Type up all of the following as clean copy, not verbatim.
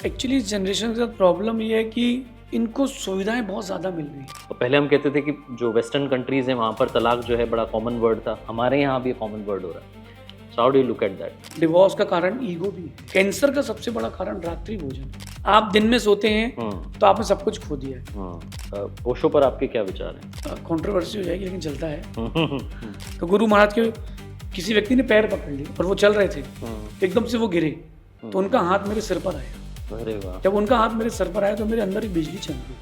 Actually इस generation के साथ प्रॉब्लम ये है कि इनको सुविधाएं बहुत ज़्यादा मिल रही हैं। तो पहले हम कहते थे कि जो वेस्टर्न कंट्रीज हैं वहाँ पर तलाक जो है बड़ा कॉमन वर्ड था, हमारे यहाँ भी कॉमन वर्ड हो रहा है। So how do you look at that? Divorce का कारण ईगो भी है। कैंसर का सबसे बड़ा कारण रात्रि भोजन। आप दिन में सोते हैं तो आपने सब कुछ खो दिया है। ओशो पर आपके क्या विचार हैं? कंट्रोवर्सी हो जाएगी लेकिन चलता है। तो गुरु महाराज के किसी व्यक्ति ने पैर पकड़ लिए और वो चल रहे थे, एकदम से वो गिरे तो उनका हाथ मेरे सिर पर आया। अरे वाह! जब उनका हाथ मेरे सर पर आया तो मेरे अंदर ही बिजली चमकी।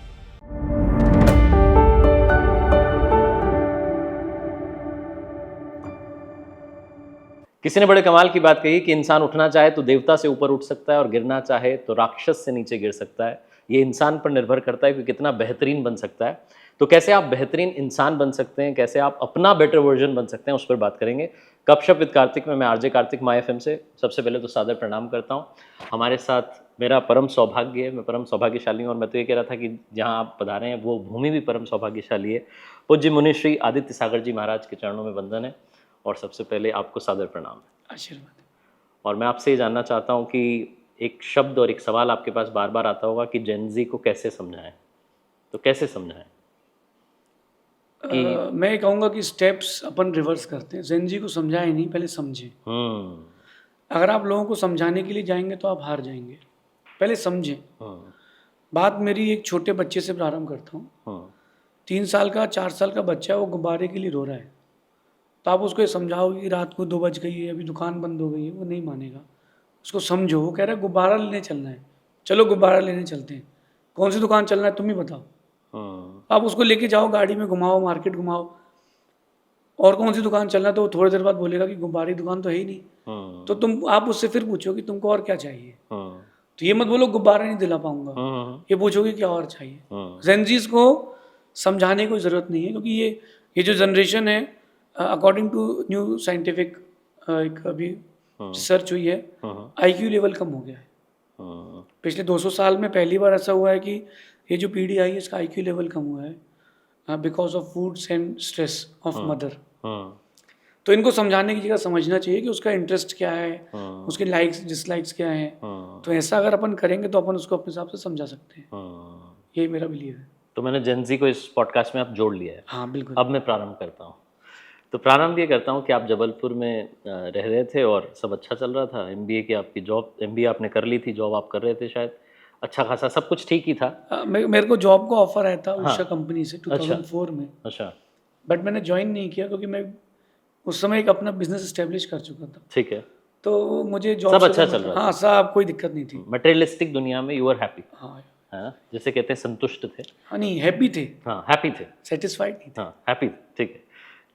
किसी ने बड़े कमाल की बात कही कि इंसान उठना चाहे तो देवता से ऊपर उठ सकता है और गिरना चाहे तो राक्षस से नीचे गिर सकता है। ये इंसान पर निर्भर करता है कि कितना बेहतरीन बन सकता है। तो कैसे आप बेहतरीन इंसान बन सकते हैं, कैसे आप अपना बेटर वर्जन बन सकते हैं, उस पर बात करेंगे। गपशप विद कार्तिक में मैं आरजे कार्तिक माय एफएम से सबसे पहले तो सादर प्रणाम करता हूँ। हमारे साथ मेरा परम सौभाग्य है, मैं परम सौभाग्यशाली हूँ और मैं तो ये कह रहा था कि जहाँ आप पधारे हैं वो भूमि भी परम सौभाग्यशाली है। पूज्य मुनि श्री आदित्य सागर जी महाराज के चरणों में वंदन है और सबसे पहले आपको सादर प्रणाम है। आशीर्वाद। और मैं आपसे ये जानना चाहता हूँ कि एक शब्द और एक सवाल आपके पास बार बार आता होगा कि जेनजी को कैसे समझाएं, तो कैसे समझाएं? मैं ये कहूँगा कि स्टेप्स अपन रिवर्स करते हैं। ज़ेन जी को समझाए नहीं, पहले समझे। अगर आप लोगों को समझाने के लिए जाएंगे तो आप हार जाएंगे। पहले समझें। बात मेरी एक छोटे बच्चे से प्रारंभ करता हूँ। 3 साल का 4 साल का बच्चा है, वो गुब्बारे के लिए रो रहा है। तो आप उसको ये समझाओगे कि रात को 2 बज गई है, अभी दुकान बंद हो गई है, वो नहीं मानेगा। उसको समझो, वो कह रहा है गुब्बारा लेने चलना है, चलो गुब्बारा लेने चलते हैं। कौन सी दुकान चलना है तुम ही बताओ। आप उसको लेके जाओ, गाड़ी में घुमाओ, मार्केट घुमाओ, और कौन सी दुकान चलना है, तो वो थोड़ी देर बाद बोलेगा कि गुब्बारे की दुकान तो है ही नहीं। तो आप उससे फिर पूछो कि तुमको और क्या चाहिए। तो ये मत बोलो गुब्बारा नहीं दिला पाऊंगा, ये पूछोगे क्या और चाहिए। जेनजीज को समझाने की जरूरत नहीं है, क्योंकि ये जो जनरेशन है, अकॉर्डिंग टू न्यू साइंटिफिक एक अभी रिसर्च हुई है, आईक्यू लेवल कम हो गया है। पिछले 200 साल में पहली बार ऐसा हुआ है कि ये जो पीढ़ी आई है इसका आईक्यू लेवल कम हुआ है because of foods and stress of mother. तो इनको समझाने की जगह समझना चाहिए कि उसका इंटरेस्ट क्या है, उसके लाइक्स डिसलाइक्स क्या है। तो ऐसा अगर अपन करेंगे तो अपन उसको अपने हिसाब से समझा सकते हैं। यही मेरा बिलीव है। तो मैंने जेनजी को इस पॉडकास्ट में आप जोड़ लिया है। हाँ बिल्कुल। अब मैं प्रारंभ करता हूँ। तो प्रारंभ ये करता हूँ कि आप जबलपुर में रह रहे थे और सब अच्छा चल रहा था। एमबीए की आपकी जॉब, एमबीए आपने कर ली थी, जॉब आप कर रहे थे, शायद अच्छा खासा सब कुछ ठीक ही था। मेरे को जॉब का ऑफर आया था हाँ। उषा कंपनी से 2004 में। अच्छा। बट मैंने ज्वाइन नहीं किया क्योंकि मैं उस समय एक अपना बिजनेस इस्टेब्लिश कर चुका था। ठीक है। तो मुझे जॉब सब से अच्छा तो चल रहा था। हाँ, सब कोई दिक्कत नहीं थी। मटेरियलिस्टिक दुनिया में यू आर हैप्पी। हाँ हाँ, जैसे कहते हैं संतुष्ट थे। हाँ, नहीं हैप्पी थे, हाँ, हैप्पी थे, सेटिस्फाइड नहीं थे। हाँ हैप्पी थे। ठीक है।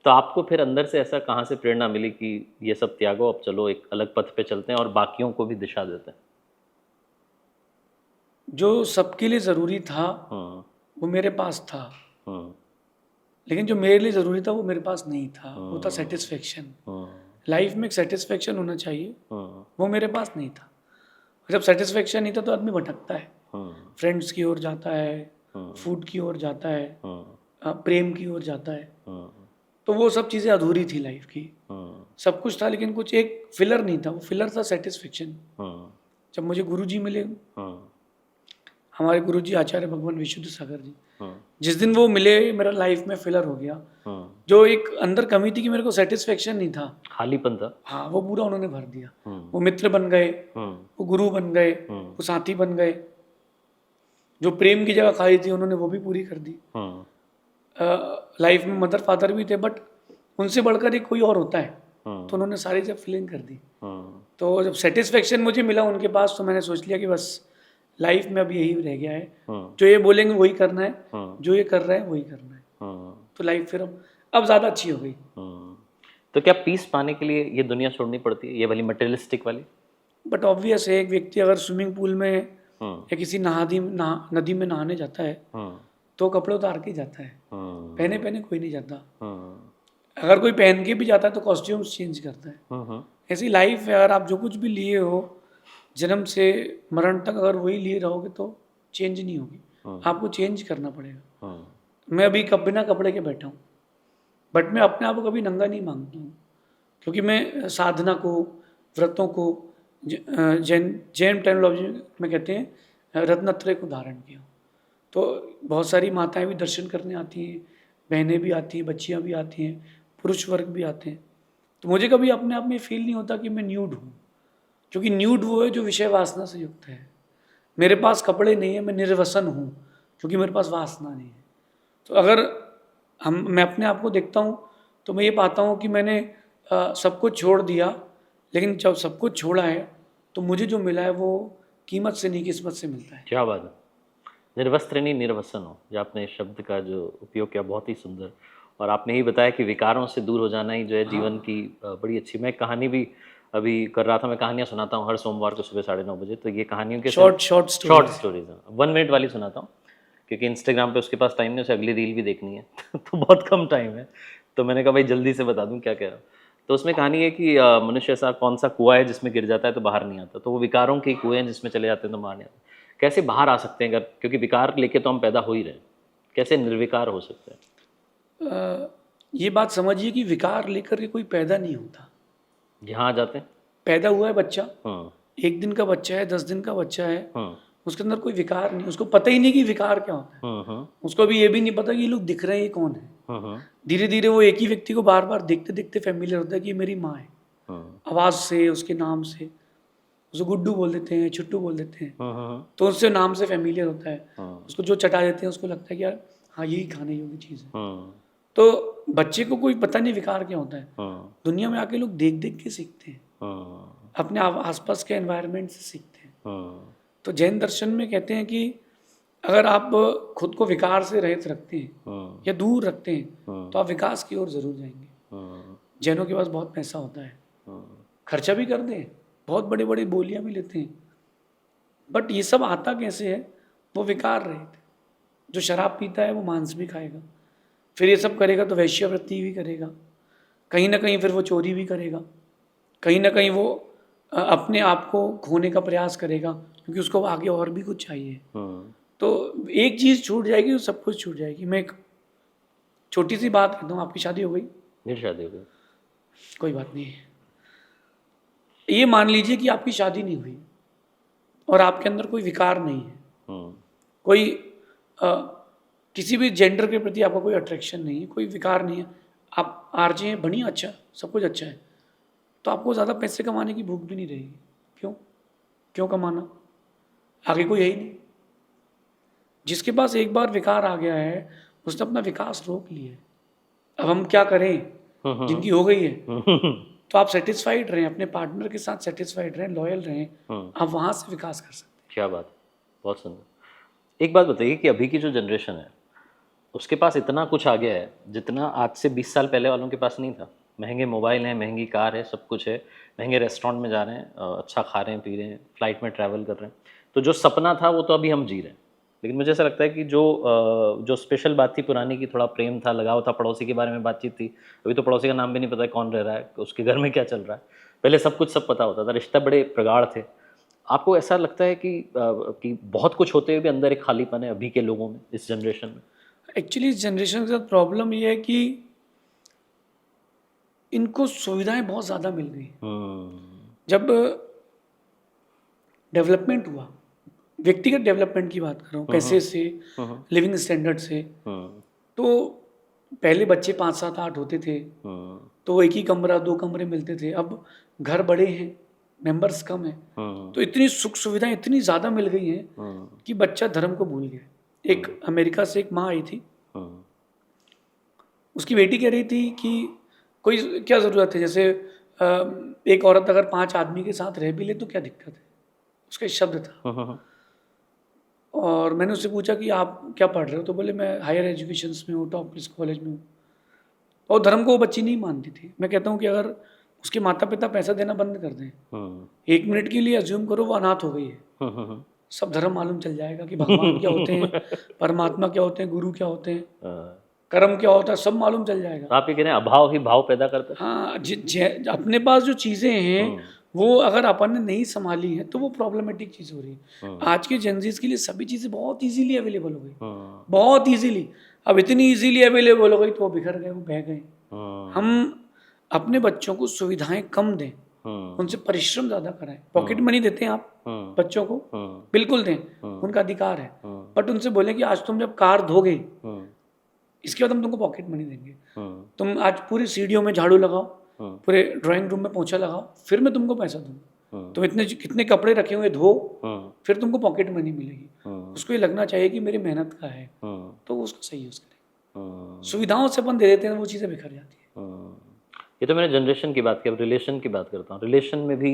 तो आपको फिर अंदर से ऐसा कहाँ से प्रेरणा मिली कि ये सब त्यागो, अब चलो एक अलग पथ पे चलते हैं और बाकियों को भी दिशा देते हैं? जो सबके लिए ज़रूरी था वो मेरे पास था, लेकिन जो मेरे लिए ज़रूरी था वो मेरे पास नहीं था। वो था सेटिस्फेक्शन। लाइफ में एक सेटिस्फेक्शन होना चाहिए, वो मेरे पास नहीं था। जब सेटिस्फेक्शन नहीं था तो आदमी भटकता है, फ्रेंड्स की ओर जाता है, फूड की ओर जाता है, प्रेम की ओर जाता है। तो वो सब चीज़ें अधूरी थी लाइफ की। सब कुछ था लेकिन कुछ एक फिलर नहीं था, वो फिलर था सेटिस्फेक्शन। जब मुझे गुरुजी मिले, हमारे गुरुजी आचार्य भगवान विशुद्ध सागर जी, जिस दिन वो मिले मेरा लाइफ में फिलर हो गया। जो एक अंदर कमी थी कि मेरे को सेटिस्फेक्शन नहीं था, खालीपन था, हाँ, वो पूरा उन्होंने भर दिया। वो मित्र बन गए, वो गुरु बन गए, वो साथी बन गए। जो प्रेम की जगह खाई थी उन्होंने वो भी पूरी कर दी। लाइफ में मदर फादर भी थे, बट उनसे बढ़कर एक कोई और होता है, तो उन्होंने सारी जब फीलिंग कर दी। तो जब सेटिस्फेक्शन मुझे मिला उनके पास, तो मैंने सोच लिया कि बस लाइफ में अब यही रह गया है, जो ये बोलेंगे वही करना है, जो ये कर रहे हैं वही करना है। तो लाइफ फिर अब ज़्यादा अच्छी हो गई। तो क्या पीस पाने के लिए ये दुनिया छोड़नी पड़ती है, ये वाली मटेरियलिस्टिक वाली? बट ऑब्वियस है, एक व्यक्ति अगर स्विमिंग पूल में या किसी नदी में नहाने जाता है तो कपड़े उतार के जाता है, पहने पहने कोई नहीं जाता। अगर कोई पहन के भी जाता है तो कॉस्ट्यूम्स चेंज करता है। ऐसी लाइफ है, अगर आप जो कुछ भी लिए हो जन्म से मरण तक, अगर वही लिए रहोगे तो चेंज नहीं होगी, आपको चेंज करना पड़ेगा। मैं अभी बिना कपड़े के बैठा हूँ, बट मैं अपने आप को कभी नंगा नहीं मांगता हूँ, क्योंकि मैं साधना को, व्रतों को जैन टर्मिनोलॉजी में कहते हैं रत्नत्रय को धारण किया। तो बहुत सारी माताएं भी दर्शन करने आती हैं, बहनें भी आती हैं, बच्चियां भी आती हैं, पुरुष वर्ग भी आते हैं। तो मुझे कभी अपने आप में फील नहीं होता कि मैं न्यूड हूँ, क्योंकि न्यूड वो है जो विषय वासना से युक्त है। मेरे पास कपड़े नहीं है, मैं निर्वसन हूँ, क्योंकि मेरे पास वासना नहीं है। तो अगर मैं अपने आप को देखता हूँ तो मैं ये पाता हूँ कि मैंने सब कुछ छोड़ दिया, लेकिन जब सब कुछ छोड़ा है तो मुझे जो मिला है वो कीमत से नहीं किस्मत से मिलता है। क्या बात है। निर्वस्त्र नहीं निर्वसन हो, जो आपने शब्द का जो उपयोग किया बहुत ही सुंदर। और आपने ही बताया कि विकारों से दूर हो जाना ही जो है जीवन की बड़ी अच्छी। मैं कहानी भी अभी कर रहा था, मैं कहानियाँ सुनाता हूँ हर सोमवार को सुबह 9:30 बजे। तो ये कहानियों के शॉर्ट स्टोरीज 1 मिनट वाली सुनाता हूँ, क्योंकि इंस्टाग्राम पे उसके पास टाइम नहीं, उसे अगली रील भी देखनी है तो बहुत कम टाइम है। तो मैंने कहा भाई जल्दी से बता दूं क्या कह रहा हूँ। तो उसमें कहानी है कि मनुष्य ऐसा कौन सा कुआं है जिसमें गिर जाता है तो बाहर नहीं आता। तो वो विकारों के कुएं हैं जिसमें चले जाते हैं तो बाहर नहीं आता। कैसे बाहर आ सकते हैं अगर, क्योंकि विकार लेके तो हम पैदा हो ही रहे हैं, कैसे निर्विकार हो सकते हैं? ये बात समझिए कि विकार लेकर के कोई पैदा नहीं होता। यहाँ आ जाते हैं। पैदा हुआ है बच्चा, 1 दिन का बच्चा है, 10 दिन का बच्चा है, उसके अंदर कोई विकार नहीं, उसको पता ही नहीं कि विकार क्या होता है। उसको अभी ये भी नहीं पता कि ये लोग दिख रहे हैं, ये कौन है। धीरे धीरे वो एक ही व्यक्ति को बार बार देखते देखते फैमिलियर होता है कि ये मेरी माँ है। आवाज़ से, उसके नाम से, उसको गुड्डू बोल देते हैं, छुट्टू बोल देते हैं, तो उससे नाम से फैमिलियर होता है। उसको जो चटा देते हैं उसको लगता है कि यार हाँ यही खाने योग्य चीज़ है। तो बच्चे को कोई पता नहीं विकार क्या होता है। दुनिया में आके लोग देख देख के सीखते हैं, अपने आसपास के एनवायरनमेंट से सीखते हैं। तो जैन दर्शन में कहते हैं कि अगर आप खुद को विकार से रहित रखते हैं या दूर रखते हैं तो आप विकास की ओर जरूर जाएंगे। जैनों के पास बहुत पैसा होता है, खर्चा भी कर दें, बहुत बड़ी बड़ी बोलियां भी लेते हैं, बट ये सब आता कैसे है? वो विकार रहित। जो शराब पीता है वो मांस भी खाएगा, फिर ये सब करेगा तो वैश्यवृत्ति भी करेगा, कहीं ना कहीं फिर वो चोरी भी करेगा, कहीं ना कहीं वो अपने आप को खोने का प्रयास करेगा, क्योंकि उसको आगे और भी कुछ चाहिए। तो एक चीज़ छूट जाएगी तो सब कुछ छूट जाएगी। मैं एक छोटी सी बात कहता हूँ, आपकी शादी हो गई? मेरी शादी हो गई। कोई बात नहीं। ये मान लीजिए कि आपकी शादी नहीं हुई और आपके अंदर कोई विकार नहीं है, कोई किसी भी जेंडर के प्रति आपका कोई अट्रैक्शन नहीं है, कोई विकार नहीं है, आप आरजे हैं, बढ़िया, अच्छा, सब कुछ अच्छा है, तो आपको ज़्यादा पैसे कमाने की भूख भी नहीं रहेगी। क्यों कमाना? आगे कोई है ही नहीं। जिसके पास एक बार विकार आ गया है उसने अपना विकास रोक लिया है। अब हम क्या करें, जिनकी हो गई है तो आप सेटिस्फाइड रहें, अपने पार्टनर के साथ सेटिस्फाइड रहें, लॉयल रहें, आप वहाँ से विकास कर सकते हैं। क्या बात, बहुत सुंदर। एक बात बताइए कि अभी की जो जनरेशन है उसके पास इतना कुछ आ गया है जितना आज से 20 साल पहले वालों के पास नहीं था। महंगे मोबाइल हैं, महंगी कार है, सब कुछ है, महंगे रेस्टोरेंट में जा रहे हैं, अच्छा खा रहे हैं, पी रहे हैं, फ्लाइट में ट्रैवल कर रहे हैं। तो जो सपना था वो तो अभी हम जी रहे हैं। लेकिन मुझे ऐसा लगता है कि जो स्पेशल बात थी पुरानी की, थोड़ा प्रेम था, लगाव था, पड़ोसी के बारे में बातचीत थी। अभी तो पड़ोसी का नाम भी नहीं पता है कौन रह रहा है, उसके घर में क्या चल रहा है। पहले सब कुछ सब पता होता था, रिश्ता बड़े प्रगाढ़ थे। आपको ऐसा लगता है कि बहुत कुछ होते हुए भी अंदर एक खालीपन है अभी के लोगों में, इस जनरेशन में? एक्चुअली इस जनरेशन के साथ प्रॉब्लम ये है कि इनको सुविधाएं बहुत ज़्यादा मिल गई। जब डेवलपमेंट हुआ, व्यक्तिगत डेवलपमेंट की बात कर रहा हूँ, पैसे से, लिविंग स्टैंडर्ड से, तो पहले बच्चे 5, 7, 8 होते थे तो एक ही कमरा, 2 कमरे मिलते थे। अब घर बड़े हैं, मेंबर्स कम है, तो इतनी सुख सुविधाएं इतनी ज़्यादा मिल गई हैं कि बच्चा धर्म को भूल गया। एक अमेरिका से एक माँ आई थी, उसकी बेटी कह रही थी कि कोई क्या ज़रूरत है, जैसे एक औरत अगर 5 आदमी के साथ रह भी ले तो क्या दिक्कत है, उसका शब्द था। और मैंने उससे पूछा कि आप क्या पढ़ रहे हो, तो बोले मैं हायर एजुकेशंस में हूँ, टॉप कॉलेज में हूँ। और धर्म को वो बच्ची नहीं मानती थी। मैं कहता हूँ कि अगर उसके माता पिता पैसा देना बंद कर दें, 1 मिनट के लिए अज्यूम करो वो अनाथ हो गई है, सब धर्म मालूम चल जाएगा कि भगवान क्या होते हैं, परमात्मा क्या होते हैं, गुरु क्या होते हैं, कर्म क्या होता है, सब मालूम चल जाएगा। आप ये कह रहे हैं अभाव ही भाव पैदा करता है। हाँ, अपने पास जो चीज़ें हैं वो अगर अपन ने नहीं संभाली है तो वो प्रॉब्लमेटिक चीज़ हो रही है। आज के जेनजीज के लिए सभी चीज़ें बहुत इजीली अवेलेबल हो गई, बहुत इजीली। अब इतनी इजीली अवेलेबल हो गई तो वो बिखर गए, वो बह गए। हम अपने बच्चों को सुविधाएं कम दें उनसे परिश्रम ज्यादा कराएं। पॉकेट मनी देते हैं आप बच्चों को, बिल्कुल दें, उनका अधिकार है, बट उनसे बोलें कि आज तुम जब कार धोगे इसके बाद हम तुमको पॉकेट मनी देंगे। तुम आज पूरी सीढ़ियों में झाड़ू लगाओ, पूरे ड्राइंग रूम में पोछा लगाओ, फिर मैं तुमको पैसा दूंगा। तुम इतने कितने कपड़े रखे हुए धो, फिर तुमको पॉकेट मनी मिलेगी। उसको ये लगना चाहिए कि मेरी मेहनत का है, तो उसका सही यूज करें। सुविधाओं से अपन दे देते हैं, वो चीजें बिखर जाती है। ये तो मैंने जनरेशन की बात की, अब रिलेशन की बात करता हूँ। रिलेशन में भी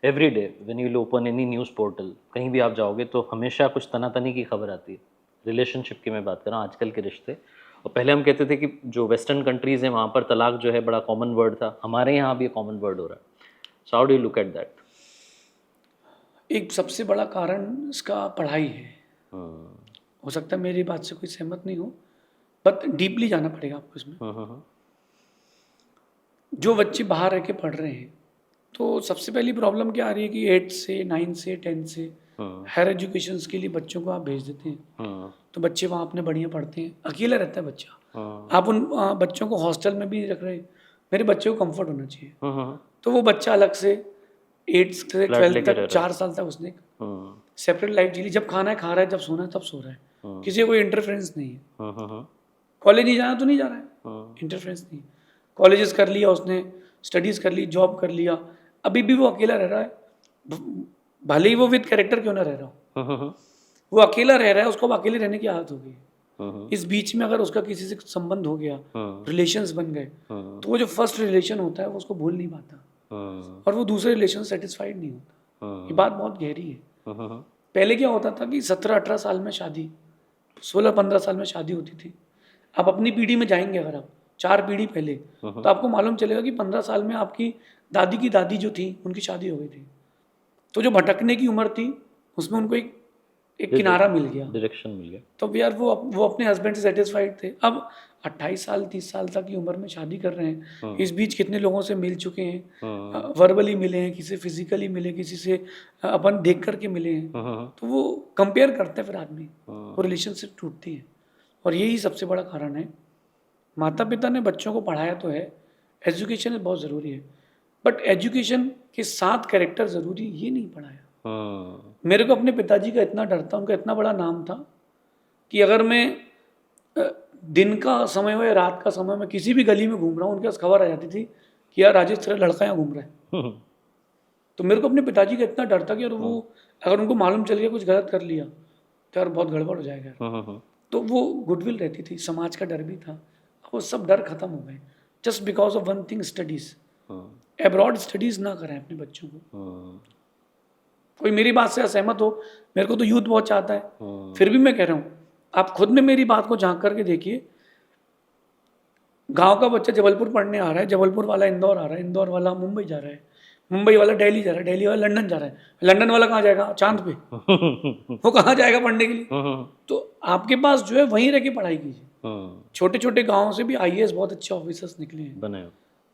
every day when you open any news portal, कहीं भी आप जाओगे तो हमेशा कुछ तनातनी की खबर आती है। रिलेशनशिप की मैं बात कर रहा हूँ, आजकल के रिश्ते। और पहले हम कहते थे कि जो वेस्टर्न कंट्रीज़ हैं वहाँ पर तलाक जो है बड़ा कॉमन वर्ड था, हमारे यहाँ भी कॉमन वर्ड हो रहा है। So how do you look at that? एक सबसे बड़ा कारण इसका पढ़ाई है। हो सकता है मेरी बात से कोई सहमत नहीं हो, बट डीपली जाना पड़ेगा आपको इसमें। जो बच्चे बाहर रह के पढ़ रहे हैं, तो सबसे पहली प्रॉब्लम क्या आ रही है कि 8 से 9 से 10 से हायर एजुकेशन के लिए बच्चों को आप भेज देते हैं, तो बच्चे वहाँ अपने बढ़िया पढ़ते हैं, अकेला रहता है बच्चा। आप उन बच्चों को हॉस्टल में भी रख रहे हैं। मेरे बच्चे को कंफर्ट होना चाहिए, तो वो बच्चा अलग से 8 से 12 तक 4 साल तक उसने सेपरेट लाइफ जी ली। जब खाना है खा रहा है, जब सोना है तब सो रहा है, किसी को कोई इंटरफेरेंस नहीं है। कॉलेज नहीं जाना तो नहीं जा रहा है, इंटरफेरेंस नहीं। कॉलेजेस कर लिया उसने, स्टडीज़ कर ली, जॉब कर लिया, अभी भी वो अकेला रह रहा है। भले ही वो विद कैरेक्टर क्यों ना रह रहा हो, वो अकेला रह रहा है, उसको अब अकेले रहने की आदत हो गई। इस बीच में अगर उसका किसी से संबंध हो गया, रिलेशंस बन गए, तो वो जो फर्स्ट रिलेशन होता है वो उसको भूल नहीं पाता, और वो दूसरे रिलेशन सेटिस्फाइड नहीं होता। ये बात बहुत गहरी है। पहले क्या होता था कि 17-18 साल में शादी, 16-15 साल में शादी होती थी। आप अपनी पीढ़ी में जाएंगे, अगर आप 4 पीढ़ी पहले, तो आपको मालूम चलेगा कि 15 साल में आपकी दादी की दादी जो थी उनकी शादी हो गई थी। तो जो भटकने की उम्र थी उसमें उनको एक किनारा मिल गया, डायरेक्शन मिल गया। तो यार वो अपने हस्बैंड से सेटिस्फाइड थे। अब 28 साल 30 साल तक की उम्र में शादी कर रहे हैं। इस बीच कितने लोगों से मिल चुके हैं, वर्बली मिले हैं, किसी से फिजिकली मिले, किसी से अपन देख करके मिले हैं, तो वो कंपेयर करते हैं, फिर आदमी वो रिलेशनशिप टूटती है। और यही सबसे बड़ा कारण है। माता पिता ने बच्चों को पढ़ाया तो है, एजुकेशन बहुत ज़रूरी है, बट एजुकेशन के साथ कैरेक्टर ज़रूरी, ये नहीं पढ़ाया। मेरे को अपने पिताजी का इतना डर था, उनका इतना बड़ा नाम था कि अगर मैं दिन का समय हो या रात का समय में किसी भी गली में घूम रहा हूँ, उनके पास खबर आ जाती थी कि यार राजेश तेरा लड़का यहाँ घूम रहा है। तो मेरे को अपने पिताजी का इतना डर था कि यार वो अगर उनको मालूम चल गया कुछ गलत कर लिया तो यार बहुत गड़बड़ हो जाएगा। तो वो गुडविल रहती थी, समाज का डर भी था। वो सब डर खत्म हो गए just because of one thing, studies. Abroad studies ना करें अपने बच्चों को। कोई मेरी बात से असहमत हो, मेरे को तो यूथ बहुत चाहता है, फिर भी मैं कह रहा हूँ आप खुद में मेरी बात को झांक करके देखिए। गांव का बच्चा जबलपुर पढ़ने आ रहा है, जबलपुर वाला इंदौर आ रहा है, इंदौर वाला मुंबई जा रहा है, मुंबई वाला दिल्ली जा रहा है, दिल्ली वाला लंदन जा रहा है, लंदन वाला कहाँ जाएगा? चांद पे। वो कहाँ जाएगा पढ़ने के लिए? तो आपके पास जो है वहीं रह के पढ़ाई कीजिए। छोटे छोटे गाँव से भी IAS बहुत अच्छे ऑफिसर्स निकले हैं बने।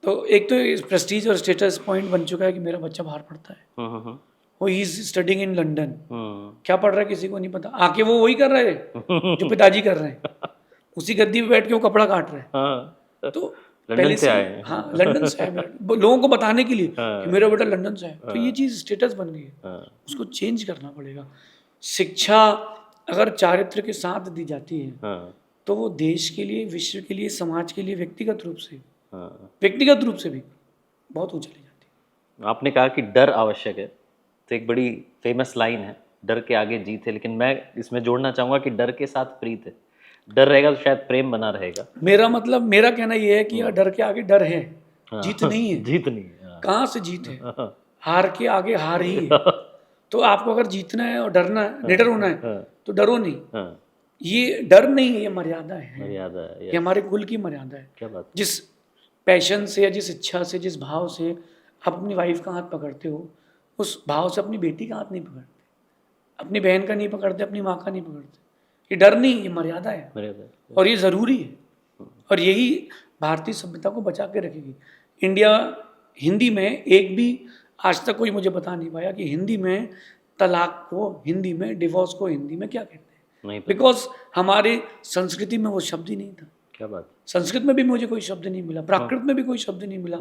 तो एक तो प्रेस्टीज और स्टेटस पॉइंट बन चुका है कि मेरा बच्चा बाहर पढ़ता है, वो he is studying in London. क्या पढ़ रहा है किसी को नहीं पता, आके वो वही कर रहे हैं जो पिताजी कर रहे हैं, उसी गद्दी पे बैठ के वो कपड़ा काट रहे हैं। तो पहले से आए, हाँ लंदन से आए, लोगों को बताने के लिए कि मेरा बेटा लंदन से है। तो ये चीज स्टेटस बन गई है, उसको चेंज करना पड़ेगा। शिक्षा अगर चारित्र के साथ दी जाती है तो वो देश के लिए, विश्व के लिए, समाज के लिए व्यक्तिगत रूप से भी बहुत ऊंचा ले जाती है। आपने कहा कि डर आवश्यक है, तो एक बड़ी फेमस लाइन है, डर के आगे जीत है। लेकिन मैं इसमें जोड़ना चाहूंगा कि डर के साथ प्रीत है। डर रहेगा तो शायद प्रेम बना रहेगा। मेरा कहना ये है कि डर के आगे डर है, जीत नहीं है। जीत नहीं है, कहाँ से जीत है? हार के आगे हार ही है। तो आपको अगर जीतना है और डरना है, निडर होना है, तो डरो नहीं। ये डर नहीं है, ये मर्यादा है, ये हमारे कुल की मर्यादा है। क्या बात? जिस पैशन से या जिस इच्छा से, जिस भाव से आप अपनी वाइफ का हाथ पकड़ते हो, उस भाव से अपनी बेटी का हाथ नहीं पकड़ते, अपनी बहन का नहीं पकड़ते, अपनी माँ का नहीं पकड़ते। ये डर नहीं, ये मर्यादा है, और ये ज़रूरी है। और यही भारतीय सभ्यता को बचा के रखेगी। इंडिया हिंदी में एक भी आज तक कोई मुझे बता नहीं पाया कि हिंदी में तलाक को हिंदी में, डिवोर्स को हिंदी में क्या कहते हैं। बिकॉज हमारे संस्कृति में वो शब्द ही नहीं था। क्या बात। संस्कृत में भी मुझे कोई शब्द नहीं मिला, प्राकृत में भी कोई शब्द नहीं मिला।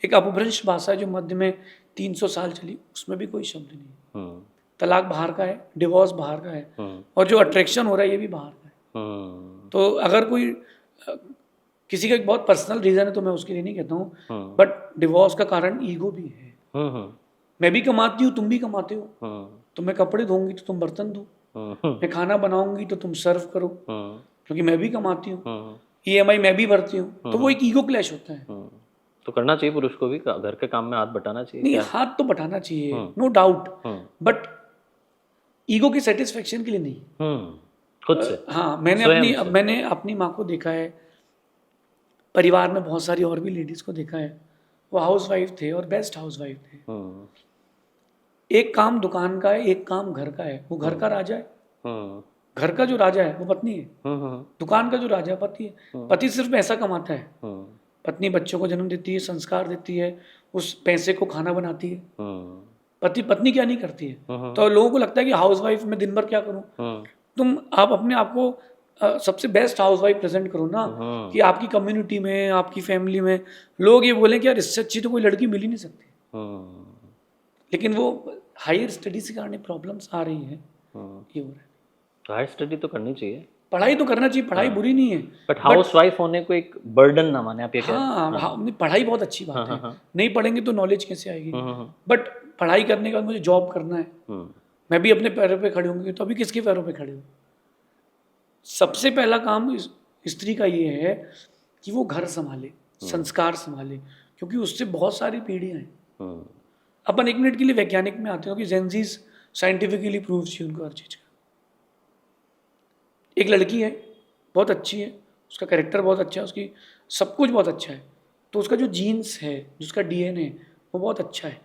एक अपभ्रंश भाषा है जो मध्य में 300 साल चली, उसमें भी कोई शब्द नहीं। तलाक बाहर का है, डिवोर्स बाहर का है, और जो अट्रैक्शन हो रहा है ये भी बाहर का है। तो अगर कोई किसी का एक बहुत पर्सनल रीजन है तो मैं उसके लिए नहीं कहता हूँ, बट डिवोर्स का कारण ईगो भी है। मैं भी कमाती हूँ, तुम भी कमाते हो, तो मैं कपड़े धोऊंगी तो तुम बर्तन धो, मैं खाना बनाऊंगी तो तुम सर्व करो, क्योंकि मैं भी कमाती हूँ, EMI मैं भी भरती हूँ, तो वो एक ईगो क्लैश होता है। तो करना चाहिए पुरुष को भी, घर के काम में हाथ बटाना चाहिए। नहीं, हाथ तो बटाना चाहिए, नो डाउट, बट ईगो की सेटिस्फेक्शन के लिए नहीं, खुद से। हाँ, मैंने अपनी माँ को देखा है, परिवार में बहुत सारी और भी लेडीज को देखा है, वो हाउस वाइफ थे और बेस्ट हाउस वाइफ थे। एक काम दुकान का है, एक काम घर का है, वो घर का राजा है, घर का जो राजा है वो पत्नी है, दुकान का जो राजा है पति है। पति सिर्फ पैसा कमाता है, पत्नी बच्चों को जन्म देती है, संस्कार देती है, उस पैसे को खाना बनाती है। पत्नी क्या नहीं करती है। तो लोगों को लगता है कि हाउस वाइफ में दिन भर क्या करूं। आप अपने आप को सबसे बेस्ट हाउस वाइफ प्रेजेंट करो ना, कि आपकी कम्युनिटी में, आपकी फैमिली में लोग ये बोलें कि यार इससे अच्छी तो कोई लड़की मिल ही नहीं सकती। लेकिन वो हायर स्टडीज के कारण प्रॉब्लम्स आ रही है, ये हो रहा है। तो हायर स्टडी तो करनी चाहिए, पढ़ाई तो करना चाहिए, पढ़ाई बुरी नहीं है, बट हाउस वाइफ होने को एक बर्डन ना माने आप, ये कह रहे हैं। हाँ, पढ़ाई बहुत अच्छी बात है, नहीं पढ़ेंगे तो नॉलेज कैसे आएगी। बट पढ़ाई करने के बाद मुझे जॉब करना है, मैं भी अपने पैरों पे खड़े होंगे, तो अभी किसके पैरों पे खड़े हो। सबसे पहला काम स्त्री का ये है कि वो घर संभाले, संस्कार संभाले, क्योंकि उससे बहुत सारी पीढ़ियां हैं। अपन 1 मिनट के लिए वैज्ञानिक में आते हो कि जेंजीज साइंटिफिकली प्रूव चाहिए उनको हर चीज का। एक लड़की है, बहुत अच्छी है, उसका कैरेक्टर बहुत अच्छा है, उसकी सब कुछ बहुत अच्छा है, तो उसका जो जीन्स है, जिसका DNA है, वो बहुत अच्छा है,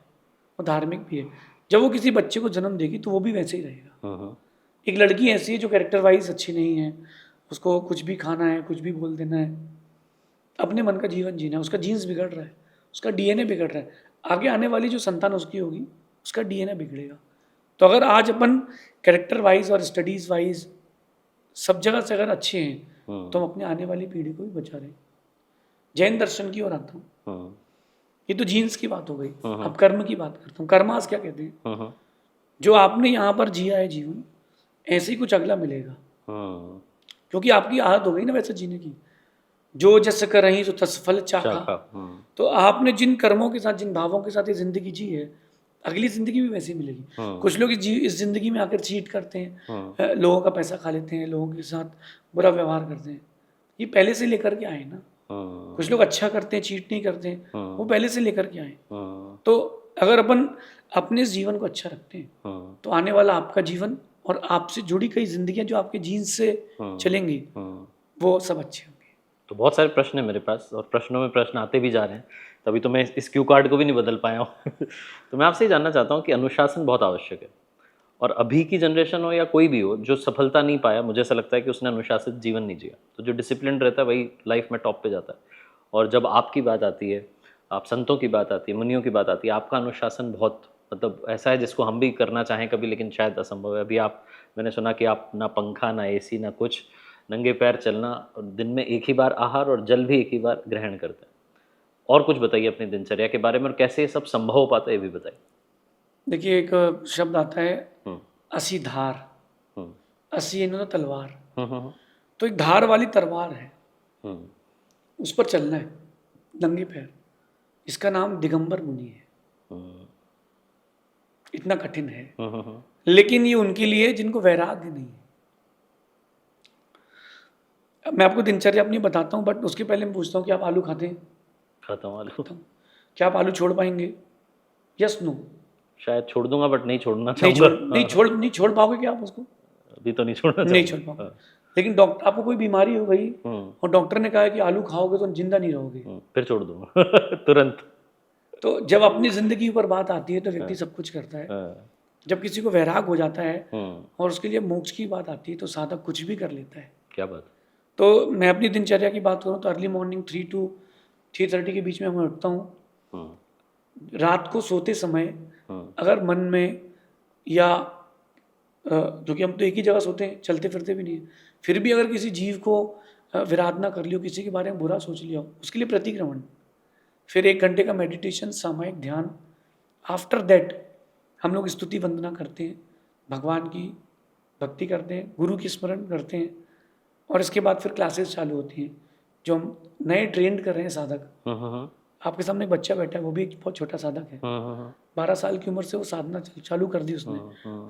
वो धार्मिक भी है। जब वो किसी बच्चे को जन्म देगी तो वो भी वैसे ही रहेगा। एक लड़की ऐसी है जो कैरेक्टर वाइज अच्छी नहीं है, उसको कुछ भी खाना है, कुछ भी बोल देना है, अपने मन का जीवन जीना है, उसका जीन्स बिगड़ रहा है, उसका DNA बिगड़ रहा है, आगे आने वाली जो संतान उसकी होगी उसका DNA बिगड़ेगा। तो अगर आज अपन कैरेक्टर वाइज और स्टडीज वाइज सब जगह से अगर अच्छे हैं तो हम अपने आने वाली पीढ़ी को भी बचा रहे हैं। जैन दर्शन की ओर आता हूँ, ये तो जीन्स की बात हो गई, अब कर्म की बात करता हूँ। कर्मास क्या कहते हैं, जो आपने यहाँ पर जिया है जीवन, ऐसे ही कुछ अगला मिलेगा, क्योंकि आपकी आदत हो गई ना वैसे जीने की। जो जस करहीं सो तस फल चाखा। तो आपने जिन कर्मों के साथ, जिन भावों के साथ ये जिंदगी जी है, अगली जिंदगी भी वैसी मिलेगी। कुछ लोग इस जिंदगी में आकर चीट करते हैं, लोगों का पैसा खा लेते हैं, लोगों के साथ बुरा व्यवहार करते हैं, ये पहले से लेकर के आए ना। कुछ लोग अच्छा करते हैं, चीट नहीं करते हैं, वो पहले से लेकर के आए। तो अगर अपन अपने जीवन को अच्छा रखते हैं तो आने वाला आपका जीवन और आपसे जुड़ी कई जिंदगियां जो आपके जीन्स से चलेंगी, वो सब अच्छे होंगे। तो बहुत सारे प्रश्न है मेरे पास, और प्रश्नों में प्रश्न आते भी जा रहे हैं, तभी तो मैं इस क्यू कार्ड को भी नहीं बदल पाया हूँ। तो मैं आपसे ये जानना चाहता हूँ कि अनुशासन बहुत आवश्यक है, और अभी की जनरेशन हो या कोई भी हो जो सफलता नहीं पाया, मुझे ऐसा लगता है कि उसने अनुशासित जीवन नहीं जिया। तो जो डिसिप्लिन रहता है वही लाइफ में टॉप पे जाता है। और जब आपकी बात आती है, आप संतों की बात आती है, मुनियों की बात आती है, आपका अनुशासन बहुत मतलब ऐसा है जिसको हम भी करना चाहें कभी, लेकिन शायद असंभव है। अभी मैंने सुना कि आप ना पंखा, ना AC, ना कुछ, नंगे पैर चलना, और दिन में एक ही बार आहार और जल भी एक ही बार ग्रहण करते हैं। और कुछ बताइए अपनी दिनचर्या के बारे में, और कैसे ये सब संभव हो पाता है ये भी बताइए। देखिए, एक शब्द आता है असी धार, असी तो तलवार, तो एक धार वाली तलवार है, उस पर चलना है नंगे पैर। इसका नाम दिगंबर मुनि है। इतना कठिन है, लेकिन ये उनके लिए जिनको वैराग्य नहीं है। मैं आपको दिनचर्या अपनी बताता हूँ, बट उसके पहले मैं पूछता हूँ कि आप आलू खाते हैं? खाता हूँ आलू। क्या आप आलू छोड़ पाएंगे? Yes no? शायद छोड़ दूंगा, बट नहीं छोड़ना चाहूँगा। नहीं छोड़ पाओगे क्या आप उसको? अभी तो नहीं छोड़ना, नहीं छोड़ पाओगे। लेकिन डॉक्टर, आपको कोई बीमारी हो गई और डॉक्टर ने कहा कि आलू खाओगे तो जिंदा नहीं रहोगे, फिर छोड़ दूंगा तुरंत। तो जब अपनी जिंदगी पर बात आती है तो व्यक्ति सब कुछ करता है। जब किसी को वैराग हो जाता है और उसके लिए मोक्ष की बात आती है तो साधक कुछ भी कर लेता है। क्या बात। तो मैं अपनी दिनचर्या की बात करूँ तो अर्ली मॉर्निंग 3 to 3:30 के बीच में मैं उठता हूँ। रात को सोते समय अगर मन में या क्योंकि हम तो एक ही जगह सोते हैं, चलते फिरते भी नहीं है, फिर भी अगर किसी जीव को विराधना कर लियो, किसी के बारे में बुरा सोच लिया हो, उसके लिए प्रतिक्रमण। फिर 1 घंटे का मेडिटेशन, सामायिक ध्यान। आफ्टर दैट हम लोग स्तुति वंदना करते हैं, भगवान की भक्ति करते हैं, गुरु की स्मरण करते हैं, और इसके बाद फिर क्लासेस चालू होती हैं जो हम नए ट्रेंड कर रहे हैं साधक। आपके सामने एक बच्चा बैठा है, वो भी एक बहुत छोटा साधक है, 12 साल की उम्र से वो साधना चालू कर दी उसने।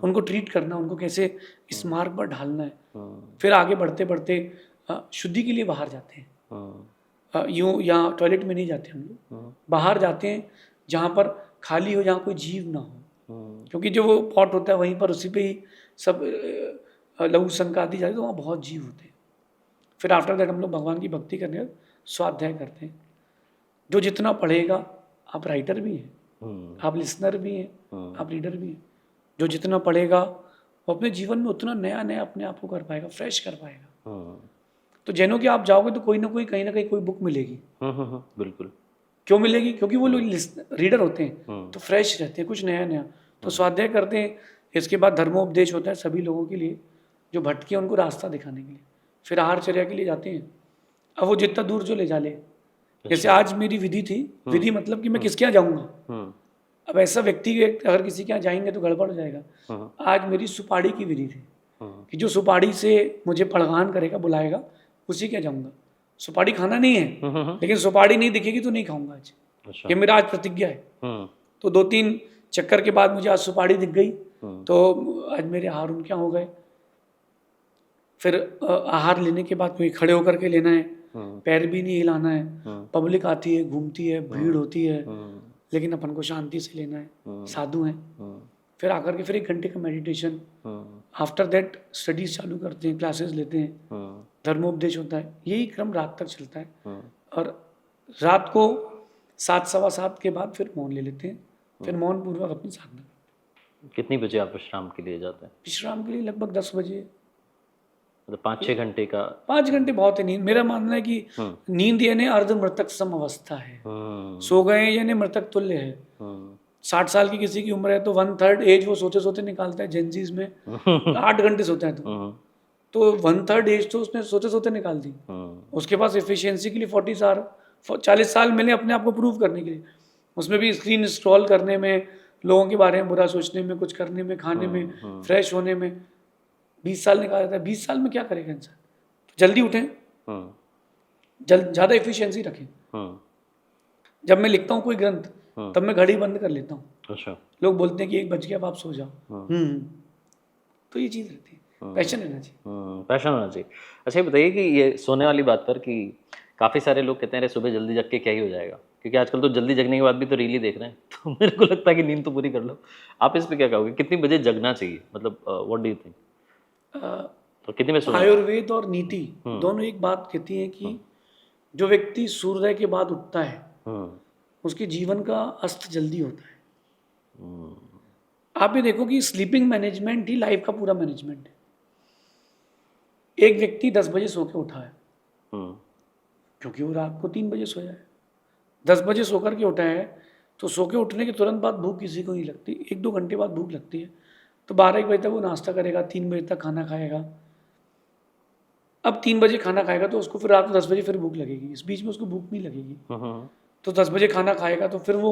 उनको ट्रीट करना, उनको कैसे इस मार्ग पर ढालना है। फिर आगे बढ़ते बढ़ते शुद्धि के लिए बाहर जाते हैं। यूँ यहाँ टॉयलेट में नहीं जाते हम लोग, बाहर जाते हैं जहाँ पर खाली हो, जहाँ कोई जीव ना हो, क्योंकि जो वो पॉट होता है वहीं पर उसी पे ही सब लघु संकाति जाती है, तो वहाँ बहुत जीव होते हैं। फिर आफ्टर दैट हम लोग भगवान की भक्ति करने का स्वाध्याय करते हैं। जो जितना पढ़ेगा, आप राइटर भी हैं, आप लिसनर भी हैं, आप रीडर भी हैं, जो जितना पढ़ेगा वो अपने जीवन में उतना नया नया अपने आप को कर पाएगा, फ्रेश कर पाएगा। तो जैनों कि आप जाओगे तो कोई ना कोई, कहीं ना कहीं कोई बुक मिलेगी। बिल्कुल। क्यों मिलेगी? क्योंकि वो लोग रीडर होते हैं तो फ्रेश रहते हैं, कुछ नया नया। तो स्वाध्याय करते हैं, इसके बाद धर्मोपदेश होता है सभी लोगों के लिए, जो भटके उनको रास्ता दिखाने के लिए। फिर आहारचर्या के लिए जाते हैं, अब वो जितना दूर जो ले जा ले। जैसे आज मेरी विधि थी, विधि मतलब कि मैं किसके यहाँ जाऊँगा। अब ऐसा व्यक्ति अगर किसी के यहाँ जाएंगे तो गड़बड़ हो जाएगा। आज मेरी सुपाड़ी की विधि थी कि जो सुपाड़ी से मुझे पड़गान करेगा, बुलाएगा, उसी के जाऊँगा। सुपाड़ी खाना नहीं है, लेकिन सुपाड़ी नहीं दिखेगी तो नहीं खाऊंगा आज। अच्छा। ये मेरा आज प्रतिज्ञा है। तो 2-3 चक्कर के बाद मुझे आज सुपाड़ी दिख गई, तो आज मेरे आहार उनके यहाँ हो गए। फिर आहार लेने के बाद मुझे खड़े होकर के लेना है, पैर भी नहीं हिलाना है। पब्लिक आती है, घूमती है, भीड़ होती है, लेकिन अपन को शांति से लेना है, साधु हैं। फिर आकर के फिर 1 घंटे का मेडिटेशन। आफ्टर दैट स्टडीज चालू करते हैं, क्लासेस लेते हैं, धर्मोपदेश होता है। यही क्रम रात तक चलता है। और रात को 7, 7:15 के बाद फिर मौन ले लेते हैं, फिर मौन पूर्वक अपनी साधना। कितनी बजे आप विश्राम के लिए जाते हैं? विश्राम के लिए लगभग 10 बजे। मतलब 5-6 घंटे का? 5 घंटे बहुत है नींद। मेरा मानना है कि नींद यानी अर्ध मृतक सम अवस्था है। सो गए यानी मृतक तुल्य है। 60 साल की किसी की उम्र है तो 1/3 एज वो सोते सोते निकालता है। जेंजीज में 8 घंटे सोता है, तो 1/3 एज तो उसने सोते सोते निकाल दी। उसके पास एफिशिएंसी के लिए 40 साल मिले अपने आप को प्रूव करने के लिए। उसमें भी स्क्रीन स्क्रॉल करने में, लोगों के बारे में बुरा सोचने में, कुछ करने में, खाने में, फ्रेश होने में 20 साल निकाल देता है। 20 साल में क्या करेगा इंसान? तो जल्दी उठें, ज़्यादा एफिशिएंसी रखें। जब मैं लिखता हूँ कोई ग्रंथ, तब मैं घड़ी बंद कर लेता हूँ। अच्छा। लोग बोलते हैं कि 1 बज गया, अब आप सो जाओ। तो ये चीज़ रहती है, पैशन रहना चाहिए। पैशन होना चाहिए। अच्छा ये बताइए कि ये सोने वाली बात पर, कि काफ़ी सारे लोग कहते हैं सुबह जल्दी जग के क्या ही हो जाएगा, क्योंकि आजकल तो जल्दी जगने के बाद भी तो रील ही देख रहे हैं। तो मेरे को लगता है कि नींद तो पूरी कर लो। आप इस पर क्या कहोगे, कितनी बजे जगना चाहिए? मतलब व्हाट डू यू थिंक? तो कितने बजे? आयुर्वेद और नीति दोनों एक बात कहती है कि जो व्यक्ति सूर्योदय के बाद उठता है उसके जीवन का अस्त जल्दी होता है। आप ये देखो कि स्लीपिंग मैनेजमेंट ही लाइफ का पूरा मैनेजमेंट है। एक व्यक्ति 10 बजे सो के उठा है क्योंकि वो रात को 3 बजे सोया है। 10 बजे सो कर के उठा है तो सो के उठने के तुरंत बाद भूख किसी को नहीं लगती, 1-2 घंटे बाद भूख लगती है। तो 12-1 बजे तक वो नाश्ता करेगा, 3 बजे तक खाना खाएगा। अब 3 बजे खाना खाएगा तो उसको फिर रात को 10 बजे फिर भूख लगेगी, इस बीच में उसको भूख नहीं लगेगी। तो 10 बजे खाना खाएगा तो फिर वो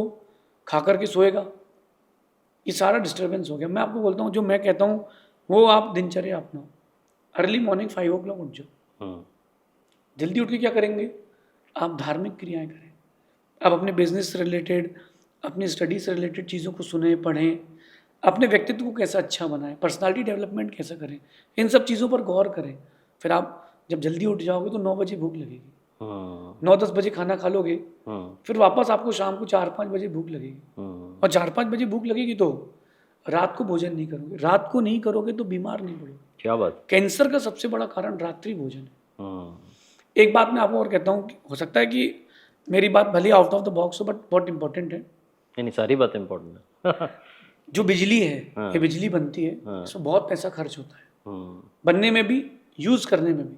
खा करके सोएगा। ये सारा डिस्टर्बेंस हो गया। मैं आपको बोलता हूँ, जो मैं कहता हूँ वो आप दिनचर्या अपनाओ। अर्ली मॉर्निंग 5 o'clock उठ जाओ। जल्दी उठ के क्या करेंगे? आप धार्मिक क्रियाएं करें, आप अपने बिजनेस से रिलेटेड, अपनी स्टडी से रिलेटेड चीज़ों को सुने, पढ़ें, अपने व्यक्तित्व को कैसा अच्छा बनाएं, पर्सनालिटी डेवलपमेंट कैसा करें, इन सब चीज़ों पर गौर करें। फिर आप जब जल्दी उठ जाओगे तो 9 बजे भूख लगेगी, 9-10 बजे खाना खा लोगे, फिर वापस आपको शाम को 4-5 बजे भूख लगेगी। और 4-5 बजे भूख लगेगी तो रात को भोजन नहीं करोगे। रात को नहीं करोगे तो बीमार नहीं पड़ोगे। क्या बात! कैंसर का सबसे बड़ा कारण रात्रि भोजन है। एक बात मैं आपको और कहता हूँ, हो सकता है कि मेरी बात भले आउट ऑफ द बॉक्स हो, बट बहुत इंपॉर्टेंट है। नहीं, सारी बातें इंपॉर्टेंट है। जो बिजली है, ये बिजली बनती है, इसमें बहुत पैसा खर्च होता है, बनने में भी, यूज करने में भी।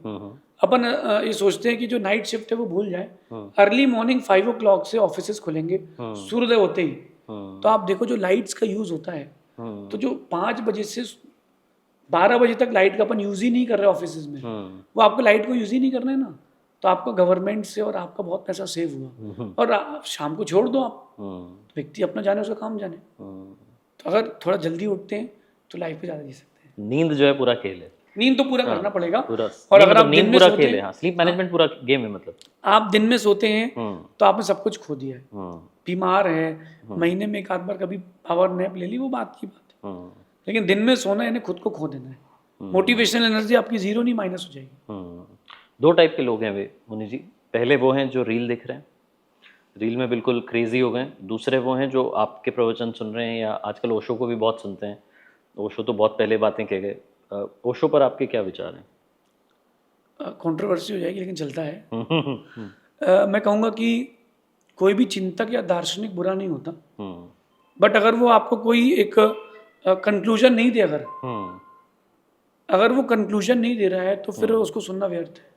अपन ये सोचते हैं कि जो नाइट शिफ्ट है वो भूल जाए। अर्ली मॉर्निंग 5 o'clock से ऑफिसेज खुलेंगे, सूर्योदय होते ही। तो आप देखो जो लाइट्स का यूज होता है, तो जो 5 बजे से 12 बजे तक लाइट का अपन यूज ही नहीं कर रहे ऑफिस में, वो आपको लाइट को यूज ही नहीं करना है ना। तो आपका गवर्नमेंट से और आपका बहुत पैसा सेव हुआ। और आप शाम को छोड़ दो, आप व्यक्ति अपना जाने, उसका काम जाने। तो अगर थोड़ा जल्दी उठते हैं तो लाइफ पे ज़्यादा जी सकते हैं। नींद जो है पूरा खेल है, नींद तो पूरा करना पड़ेगा। पूरा। और अगर आप नींद दिन में पूरा सोते खेल है, हैं, हाँ, स्लीप मैनेजमेंट पूरा गेम है मतलब। आप दिन में सोते हैं तो आपने सब कुछ खो दिया है। बीमार है, महीने में एक आध बार कभी पावर नैप ले ली, वो बात की बात है। लेकिन दिन में सोना यानी खुद को खो देना है। मोटिवेशनल एनर्जी आपकी जीरो नहीं, माइनस हो जाएगी। 2 टाइप के लोग हैं वे मुनि जी। पहले वो हैं जो रील देख रहे हैं, रील में बिल्कुल क्रेजी हो गए। दूसरे वो हैं जो आपके प्रवचन सुन रहे हैं, या आजकल ओशो को भी बहुत सुनते हैं। ओशो तो बहुत पहले बातें कह गए। ओशो पर आपके क्या विचार हैं? कंट्रोवर्सी हो जाएगी लेकिन चलता है। मैं कहूँगा कि कोई भी चिंतक या दार्शनिक बुरा नहीं होता, बट अगर वो आपको कोई एक कंक्लूजन नहीं दे, अगर वो कंक्लूजन नहीं दे रहा है तो फिर उसको सुनना व्यर्थ है।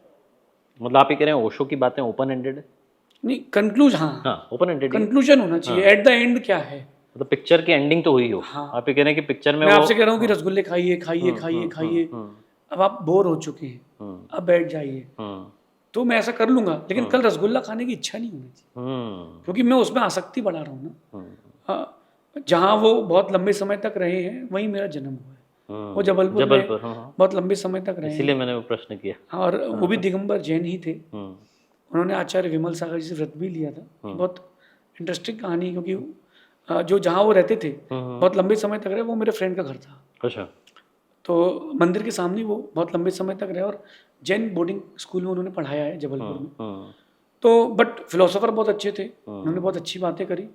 मतलब आप ये कह रहे हैं ओशो की बातें ओपन एंडेड है? नहीं, कंक्लूजन, हाँ ओपन एंडेड कंक्लूजन होना चाहिए। एट द एंड क्या है, मतलब पिक्चर की एंडिंग तो हुई हो। हाँ। आप ये कह रहे हैं कि पिक्चर में मैं आपसे कह रहा हूँ कि रसगुल्ले खाइए खाइए खाइए खाइए, अब आप बोर हो चुके हैं, अब बैठ जाइए, तो मैं ऐसा कर लूंगा, लेकिन कल रसगुल्ला खाने की इच्छा नहीं होनी चाहिए, क्योंकि मैं उसमें आसक्ति बढ़ा रहा हूँ ना। जहाँ वो बहुत लंबे समय तक रहे हैं वहीं मेरा जन्म हुआ है। वो जबलपुर में बहुत लंबे समय तक रहे, इसीलिए मैंने वो प्रश्न किया। और वो भी दिगंबर जैन ही थे। उन्होंने आचार्य विमल सागर जी से व्रत भी लिया था। बहुत इंटरेस्टिंग कहानी, क्योंकि जो जहाँ वो रहते थे बहुत लंबे समय तक रहे, वो मेरे फ्रेंड का घर था। अच्छा। तो मंदिर के सामने वो बहुत लंबे समय तक रहे, और जैन बोर्डिंग स्कूल में उन्होंने पढ़ाया है जबलपुर में। तो बट फिलोसोफर बहुत अच्छे थे, उन्होंने बहुत अच्छी बातें करी,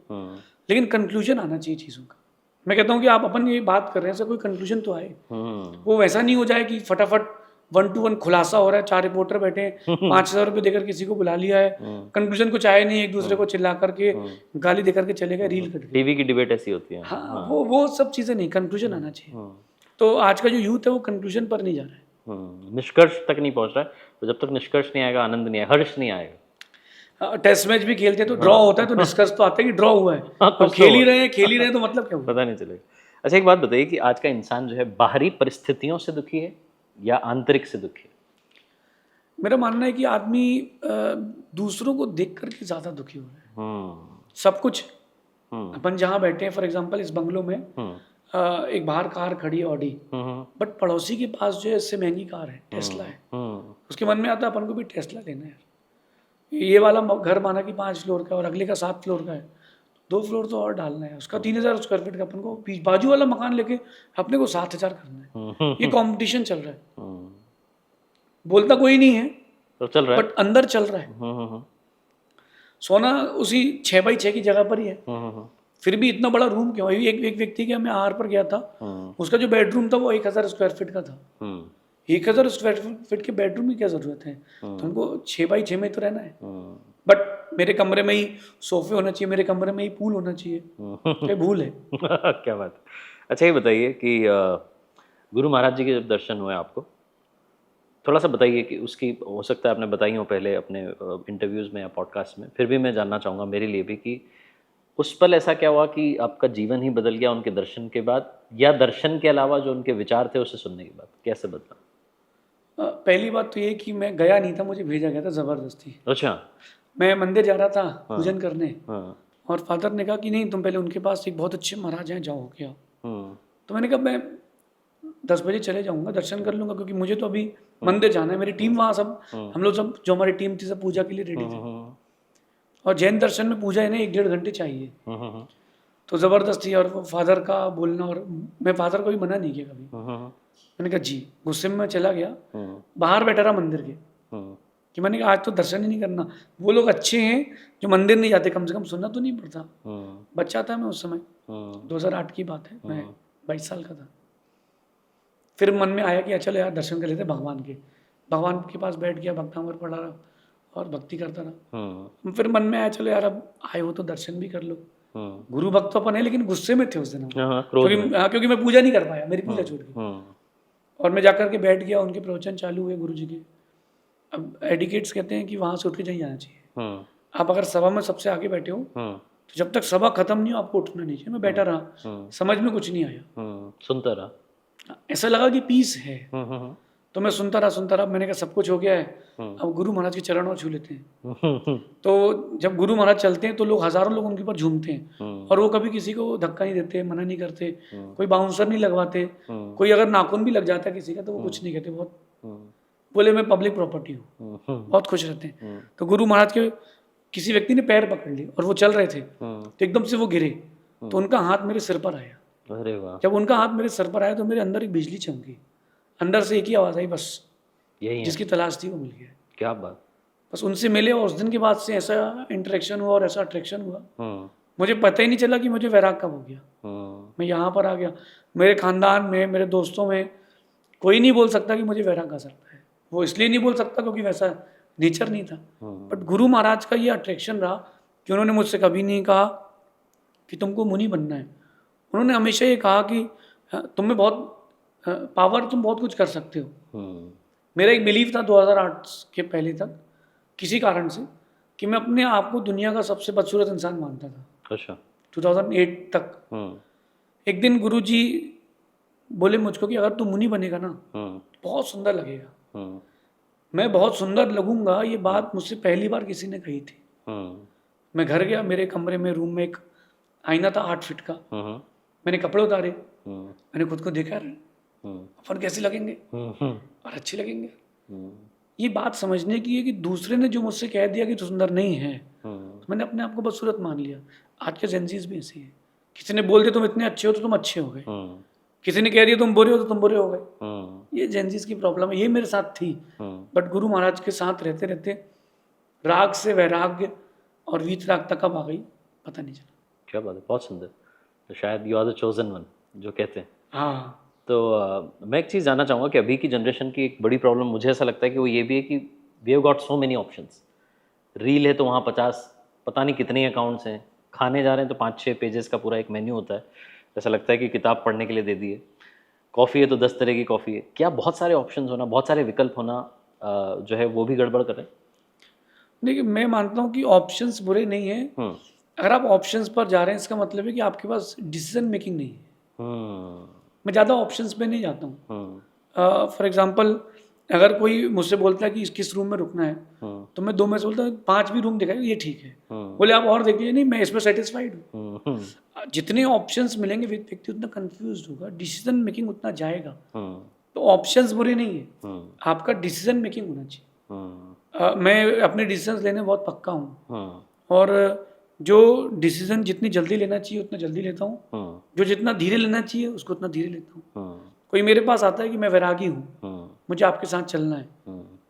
लेकिन कंक्लूजन आना चाहिए चीज़ों का। मैं कहता हूँ कि आप अपन ये बात कर रहे हैं, सर कोई कंक्लूजन तो आए। वो वैसा नहीं हो जाए कि फटाफट 1 to 1 खुलासा हो रहा है, 4 रिपोर्टर बैठे हैं, 5,000 रुपये देकर किसी को बुला लिया है, कंक्लूजन कुछ आए नहीं, एक दूसरे को चिल्ला करके गाली देकर के चले गए, रील कट गई। टीवी की डिबेट ऐसी होती है। हाँ, वो सब चीज़ें नहीं, कंक्लूजन आना चाहिए। तो आज का जो यूथ है वो कंक्लूजन पर नहीं जा रहा है, निष्कर्ष तक नहीं पहुंच रहा है। तो जब तक निष्कर्ष नहीं आएगा, आनंद नहीं आएगा, हर्ष नहीं आएगा। टेस्ट मैच भी खेलते हैं तो ड्रॉ होता है, तो निष्कर्ष तो आता है कि ड्रॉ हुआ है। अब खेल ही रहे हैं तो मतलब क्या हुआ, पता नहीं चलेगा। अच्छा, एक बात बताइए कि आज का इंसान जो है बाहरी परिस्थितियों से दुखी है या आंतरिक से दुखी है? मेरा मानना है कि आदमी दूसरों को देख करके ज्यादा दुखी हो रहा है। सब कुछ अपन जहाँ बैठे हैं, फॉर एग्जांपल इस बंगलो में एक बाहर कार खड़ी है ऑडी, बट पड़ोसी के पास जो है इससे महंगी कार है, टेस्ला है। उसके मन में आता है अपन को भी टेस्ला लेना है। ये वाला घर माना कि 5 फ्लोर का और अगले का 7 फ्लोर का है, 2 फ्लोर तो और डालना है, उसका 3,000 स्क्वायर फीट का अपन को बाजू वाला मकान लेके अपने को 7,000 करना है। ये कंपटीशन चल रहा है, बोलता कोई नहीं है तो चल रहा है, बट अंदर चल रहा है। सोना उसी 6x6 की जगह पर ही है, फिर भी इतना बड़ा रूम क्यों? एक व्यक्ति के, मैं आर पर गया था, उसका जो बेडरूम था वो 1,000 स्क्वायर फीट का था। 1,000 स्क्वायर फीट के बेडरूम की क्या जरूरत है? तुमको 6x6 में तो रहना है, बट मेरे कमरे में ही सोफे होना चाहिए, मेरे कमरे में ही पूल होना चाहिए, क्या भूल है? क्या बात है। अच्छा, ये बताइए कि गुरु महाराज जी के जब दर्शन हुए आपको, थोड़ा सा बताइए कि उसकी, हो सकता है आपने बताई हो पहले अपने इंटरव्यूज़ में या पॉडकास्ट में, फिर भी मैं जानना चाहूँगा मेरे लिए भी कि उस पल ऐसा क्या हुआ कि आपका जीवन ही बदल गया उनके दर्शन के बाद, या दर्शन के अलावा जो उनके विचार थे उसे सुनने के बाद कैसे बदला? पहली बात तो ये कि मैं गया नहीं था, मुझे भेजा गया था ज़बरदस्ती। अच्छा। मैं मंदिर जा रहा था पूजन करने, और फादर ने कहा कि नहीं, तुम पहले उनके पास, एक बहुत अच्छे महाराज हैं, जाओ क्या। तो मैंने कहा मैं 10 बजे चले जाऊंगा, दर्शन कर लूंगा, क्योंकि मुझे तो अभी मंदिर जाना है। मेरी टीम वहाँ, सब हम लोग सब जो हमारी टीम थी सब पूजा के लिए रेडी थे, और जैन दर्शन में पूजा है ना 1-1.5 घंटे चाहिए। तो ज़बरदस्ती, और वो फादर का बोलना, और मैं फादर को भी मना नहीं किया कभी। मैंने कहा जी, गुस्से में मैं चला गया, बाहर बैठा रहा मंदिर के, कि मैंने कहा आज तो दर्शन ही नहीं करना। वो लोग अच्छे हैं जो मंदिर नहीं जाते, कम से कम सुनना तो नहीं पड़ता। बच्चा था मैं उस समय, 2008 की बात है, मैं 22 साल का था। फिर मन में आया कि चलो यार दर्शन कर लेते भगवान के पास बैठ गया, भक्तामृत पढ़ा रहा और भक्ति करता रहा। फिर मन में आया चलो यार अब आए हो तो दर्शन भी कर लो। गुरु भक्त तो अपन है, लेकिन गुस्से में थे उस दिन, क्योंकि मैं पूजा नहीं कर पाया, मेरी पूजा छूट गई। और मैं जाकर के बैठ गया, उनके प्रवचन चालू हुए गुरु जी के। अब एडिकेट्स कहते हैं कि वहाँ से उठ के नहीं जाना चाहिए। आप अगर सभा में सबसे आगे बैठे हो तो जब तक सभा खत्म नहीं हो आपको उठना नहीं चाहिए। मैं बैठा रहा, समझ में कुछ नहीं आया, सुनता रहा, ऐसा लगा कि पीस है। तो मैं सुनता रहा, मैंने कहा सब कुछ हो गया है, अब गुरु महाराज के चरणों छू लेते हैं। तो जब गुरु महाराज चलते हैं तो लोग, हजारों लोग उनके ऊपर झूमते हैं, और वो कभी किसी को धक्का नहीं देते, मना नहीं करते, कोई बाउंसर नहीं लगवाते, कोई अगर नाखून भी लग जाता है किसी का तो वो कुछ नहीं कहते, बहुत बोले मैं पब्लिक प्रॉपर्टी हूँ, बहुत खुश रहते हैं। तो गुरु महाराज के किसी व्यक्ति ने पैर पकड़ लिए और वो चल रहे थे, तो एकदम से वो गिरे, तो उनका हाथ मेरे सिर पर आया। अरे वाह, जब उनका हाथ मेरे सर पर आया तो मेरे अंदर एक बिजली चमकी, अंदर से एक ही आवाज़ आई, बस यही है, जिसकी तलाश थी वो मिल गया। क्या बात। बस उनसे मिले और उस दिन के बाद से ऐसा इंटरेक्शन हुआ और ऐसा अट्रैक्शन हुआ, मुझे पता ही नहीं चला कि मुझे वैराग कब हो गया। मैं यहाँ पर आ गया, मेरे खानदान में, मेरे दोस्तों में कोई नहीं बोल सकता कि मुझे वैराग आ सकता है। वो इसलिए नहीं बोल सकता क्योंकि वैसा नेचर नहीं था, बट गुरु महाराज का ये अट्रैक्शन रहा कि उन्होंने मुझसे कभी नहीं कहा कि तुमको मुनि बनना है। उन्होंने हमेशा ये कहा कि तुम में बहुत पावर, तुम बहुत कुछ कर सकते हो। मेरा एक बिलीव था 2008 के पहले तक किसी कारण से कि मैं अपने आप को दुनिया का सबसे बदसूरत इंसान मानता था। अच्छा। 2008 तक एक दिन गुरुजी बोले मुझको कि अगर तू मुनि बनेगा ना बहुत सुंदर लगेगा। मैं बहुत सुंदर लगूंगा, ये बात मुझसे पहली बार किसी ने कही थी। मैं घर गया, मेरे कमरे में, रूम में एक आईना था 8 फीट का, मैंने कपड़े उतारे, मैंने खुद को देखा, अपन कैसे लगेंगे और अच्छे लगेंगे। ये बात समझने की है कि दूसरे ने जो मुझसे कह दिया कि तू सुंदर नहीं है, तो मैंने अपने आप को बदसूरत मान लिया। आज के जेंजीज भी ऐसे हैं, किसी ने बोल दिया तुम इतने अच्छे हो तो तुम अच्छे हो गए, किसी ने कह दिया तुम बुरे हो तो तुम बुरे हो गए। ये जेंजीज की प्रॉब्लम है, ये मेरे साथ थी। बट गुरु महाराज के साथ रहते रहते राग से वैराग्य और वीतराग तक कब आ गई पता नहीं चला। क्या बात है, बहुत सुंदर। तो शायद you are the chosen one जो कहते हैं। हाँ। तो मैं एक चीज़ जानना चाहूँगा कि अभी की जनरेशन की एक बड़ी प्रॉब्लम मुझे ऐसा लगता है कि वो ये भी है कि we have got so many options. Reel है तो वहाँ 50 पता नहीं कितने अकाउंट्स हैं, खाने जा रहे हैं तो 5-6 पेजेस का पूरा एक मेन्यू होता है, ऐसा लगता है कि किताब पढ़ने के लिए दे दी है। कॉफ़ी है तो 10 तरह की कॉफ़ी है। क्या बहुत सारे ऑप्शंस होना, बहुत सारे विकल्प होना जो है वो भी गड़बड़ कर रहे हैं? देखिए, मैं मानता हूँ कि ऑप्शंस बुरे नहीं हैं। अगर आप ऑप्शंस पर जा रहे हैं इसका मतलब है कि आपके पास डिसीजन मेकिंग नहीं है। मैं ज़्यादा ऑप्शंस पे नहीं जाता हूँ। फॉर एग्जांपल अगर कोई मुझसे बोलता है कि किस रूम में रुकना है, तो मैं 2 में से बोलता हूँ 5 भी रूम दिखाए ये ठीक है, बोले आप और देखिए, नहीं मैं इसमें सेटिस्फाइड हूँ। जितने ऑप्शंस मिलेंगे व्यक्ति उतना कंफ्यूज होगा, डिसीजन मेकिंग उतना जाएगा। तो ऑप्शंस बुरे नहीं है, आपका डिसीजन मेकिंग होना चाहिए। मैं अपने डिसीजन लेने बहुत पक्का हूँ, और जो डिसीजन जितनी जल्दी लेना चाहिए उतना जल्दी लेता हूँ, जो जितना धीरे लेना चाहिए उसको उतना धीरे लेता हूँ। कोई मेरे पास आता है कि मैं वैरागी हूँ, मुझे आपके साथ चलना है,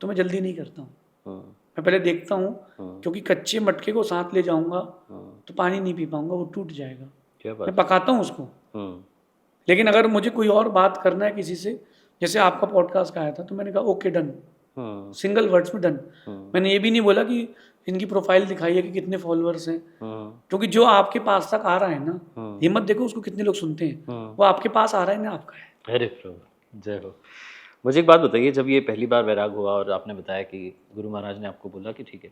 तो मैं जल्दी नहीं करता हूँ। मैं पहले देखता हूँ, क्योंकि कच्चे मटके को साथ ले जाऊंगा तो पानी नहीं पी पाऊंगा, वो टूट जाएगा। मैं पकाता हूँ उसको। लेकिन अगर मुझे कोई और बात करना है किसी से, जैसे आपका पॉडकास्ट आया था तो मैंने कहा ओके डन, सिंगल वर्ड्स में डन। मैंने ये भी नहीं बोला कि इनकी प्रोफाइल दिखाई है कि कितने फॉलोअर्स हैं, क्योंकि जो आपके पास तक आ रहा है ना, ये मत देखो उसको कितने लोग सुनते हैं, वो आपके पास आ रहा है ना, आपका है। अरे प्रभु, जय हो। मुझे एक बात बताइए, जब ये पहली बार वैराग हुआ और आपने बताया कि गुरु महाराज ने आपको बोला कि ठीक है,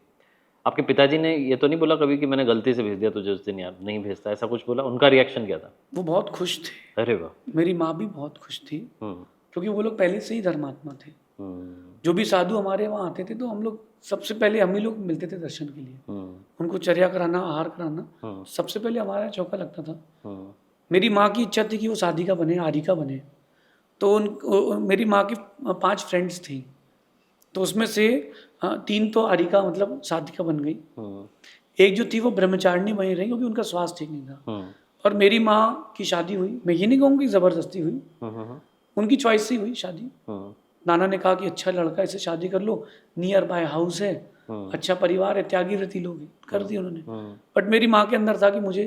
आपके पिताजी ने ये तो नहीं बोला कभी कि मैंने गलती से भेज दिया तुझे उस दिन, यार नहीं भेजता, ऐसा कुछ बोला? उनका रिएक्शन क्या था? वो बहुत खुश थे। अरे वाह। मेरी माँ भी बहुत खुश थी, क्योंकि वो लोग पहले से ही धर्मात्मा थे। जो भी साधु हमारे वहाँ आते थे तो हम लोग सबसे पहले हम ही लोग मिलते थे दर्शन के लिए। उनको चर्या कराना, आहार कराना, सबसे पहले हमारा चौका लगता था। मेरी माँ की इच्छा थी कि वो साधिका बने, आरिका बने, तो मेरी माँ की 5 फ्रेंड्स थी, तो उसमें से 3 तो आरिका मतलब साधिका बन गई, एक जो थी वो ब्रह्मचारिणी बनी रही क्योंकि उनका स्वास्थ्य ठीक नहीं था। और मेरी माँ की शादी हुई, मैं ये नहीं कहूँगी ज़बरदस्ती हुई, उनकी चॉइस से हुई शादी। नाना ने कहा कि अच्छा लड़का, इससे शादी कर लो, नियर बाय हाउस है, अच्छा परिवार है, त्यागी रति लोग, कर दी उन्होंने। बट मेरी माँ के अंदर था कि मुझे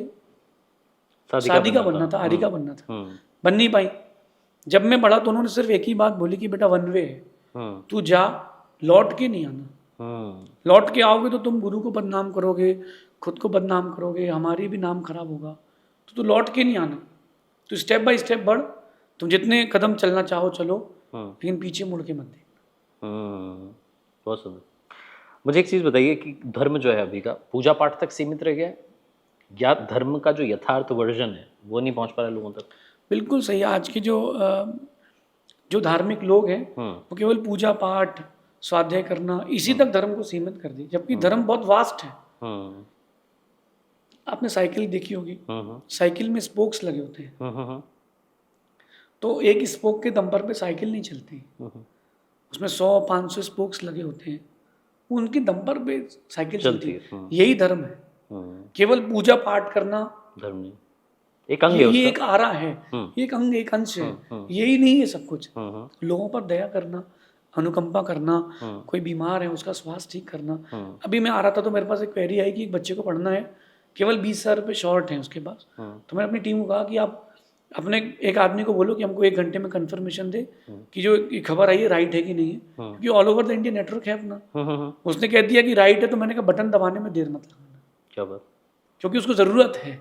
शादी का बनना था, आरिका बनना था, बन नहीं पाई। जब मैं बढ़ा तो उन्होंने सिर्फ एक ही बात बोली कि बेटा वन वे है, तू जा, लौट के नहीं आना। लौट के आओगे तो तुम गुरु को बदनाम करोगे, खुद को बदनाम करोगे, हमारी भी नाम खराब होगा, तो तू लौट के नहीं आना, तो स्टेप बाय स्टेप बढ़, तुम जितने कदम चलना चाहो चलो, लेकिन पीछे मुड़ के मत देखना। बहुत सुंदर। मुझे एक चीज़ बताइए कि धर्म जो है अभी का पूजा पाठ तक सीमित रह गया है, या धर्म का जो यथार्थ वर्जन है वो नहीं पहुंच पा रहा लोगों तक? बिल्कुल सही। आज की जो जो धार्मिक लोग हैं वो केवल पूजा पाठ स्वाध्याय करना इसी तक धर्म को सीमित कर दी, जबकि धर्म बहुत वास्ट है। आपने साइकिल देखी होगी, साइकिल में स्पोक्स लगे होते हैं, तो एक स्पोक के दम पर साइकिल नहीं चलती, उसमें 100-500 स्पोक्स लगे होते हैं, उनके दम पर भी साइकिल चलती है। यही धर्म है। केवल पूजा पाठ करना धर्म नहीं, एक अंग है ये एक आरा है, एक अंग, एक अंश है, यही नहीं है सब कुछ। लोगों पर दया करना, अनुकंपा करना, कोई बीमार है उसका स्वास्थ्य ठीक करना। अभी मैं आ रहा था तो मेरे पास एक क्वेरी आई कि एक बच्चे को पढ़ना है, केवल 20,000 रुपये शॉर्ट है उसके पास। तो मैंने अपनी टीम को कहा कि आप अपने एक आदमी को बोलो कि हमको 1 घंटे में कंफर्मेशन दे कि जो खबर आई है राइट है कि नहीं है, क्योंकि all over the India network है अपना। उसने कह दिया कि राइट है, तो मैंने कहा बटन दबाने में देर मत लगाना, क्या बात, क्योंकि उसको ज़रूरत है।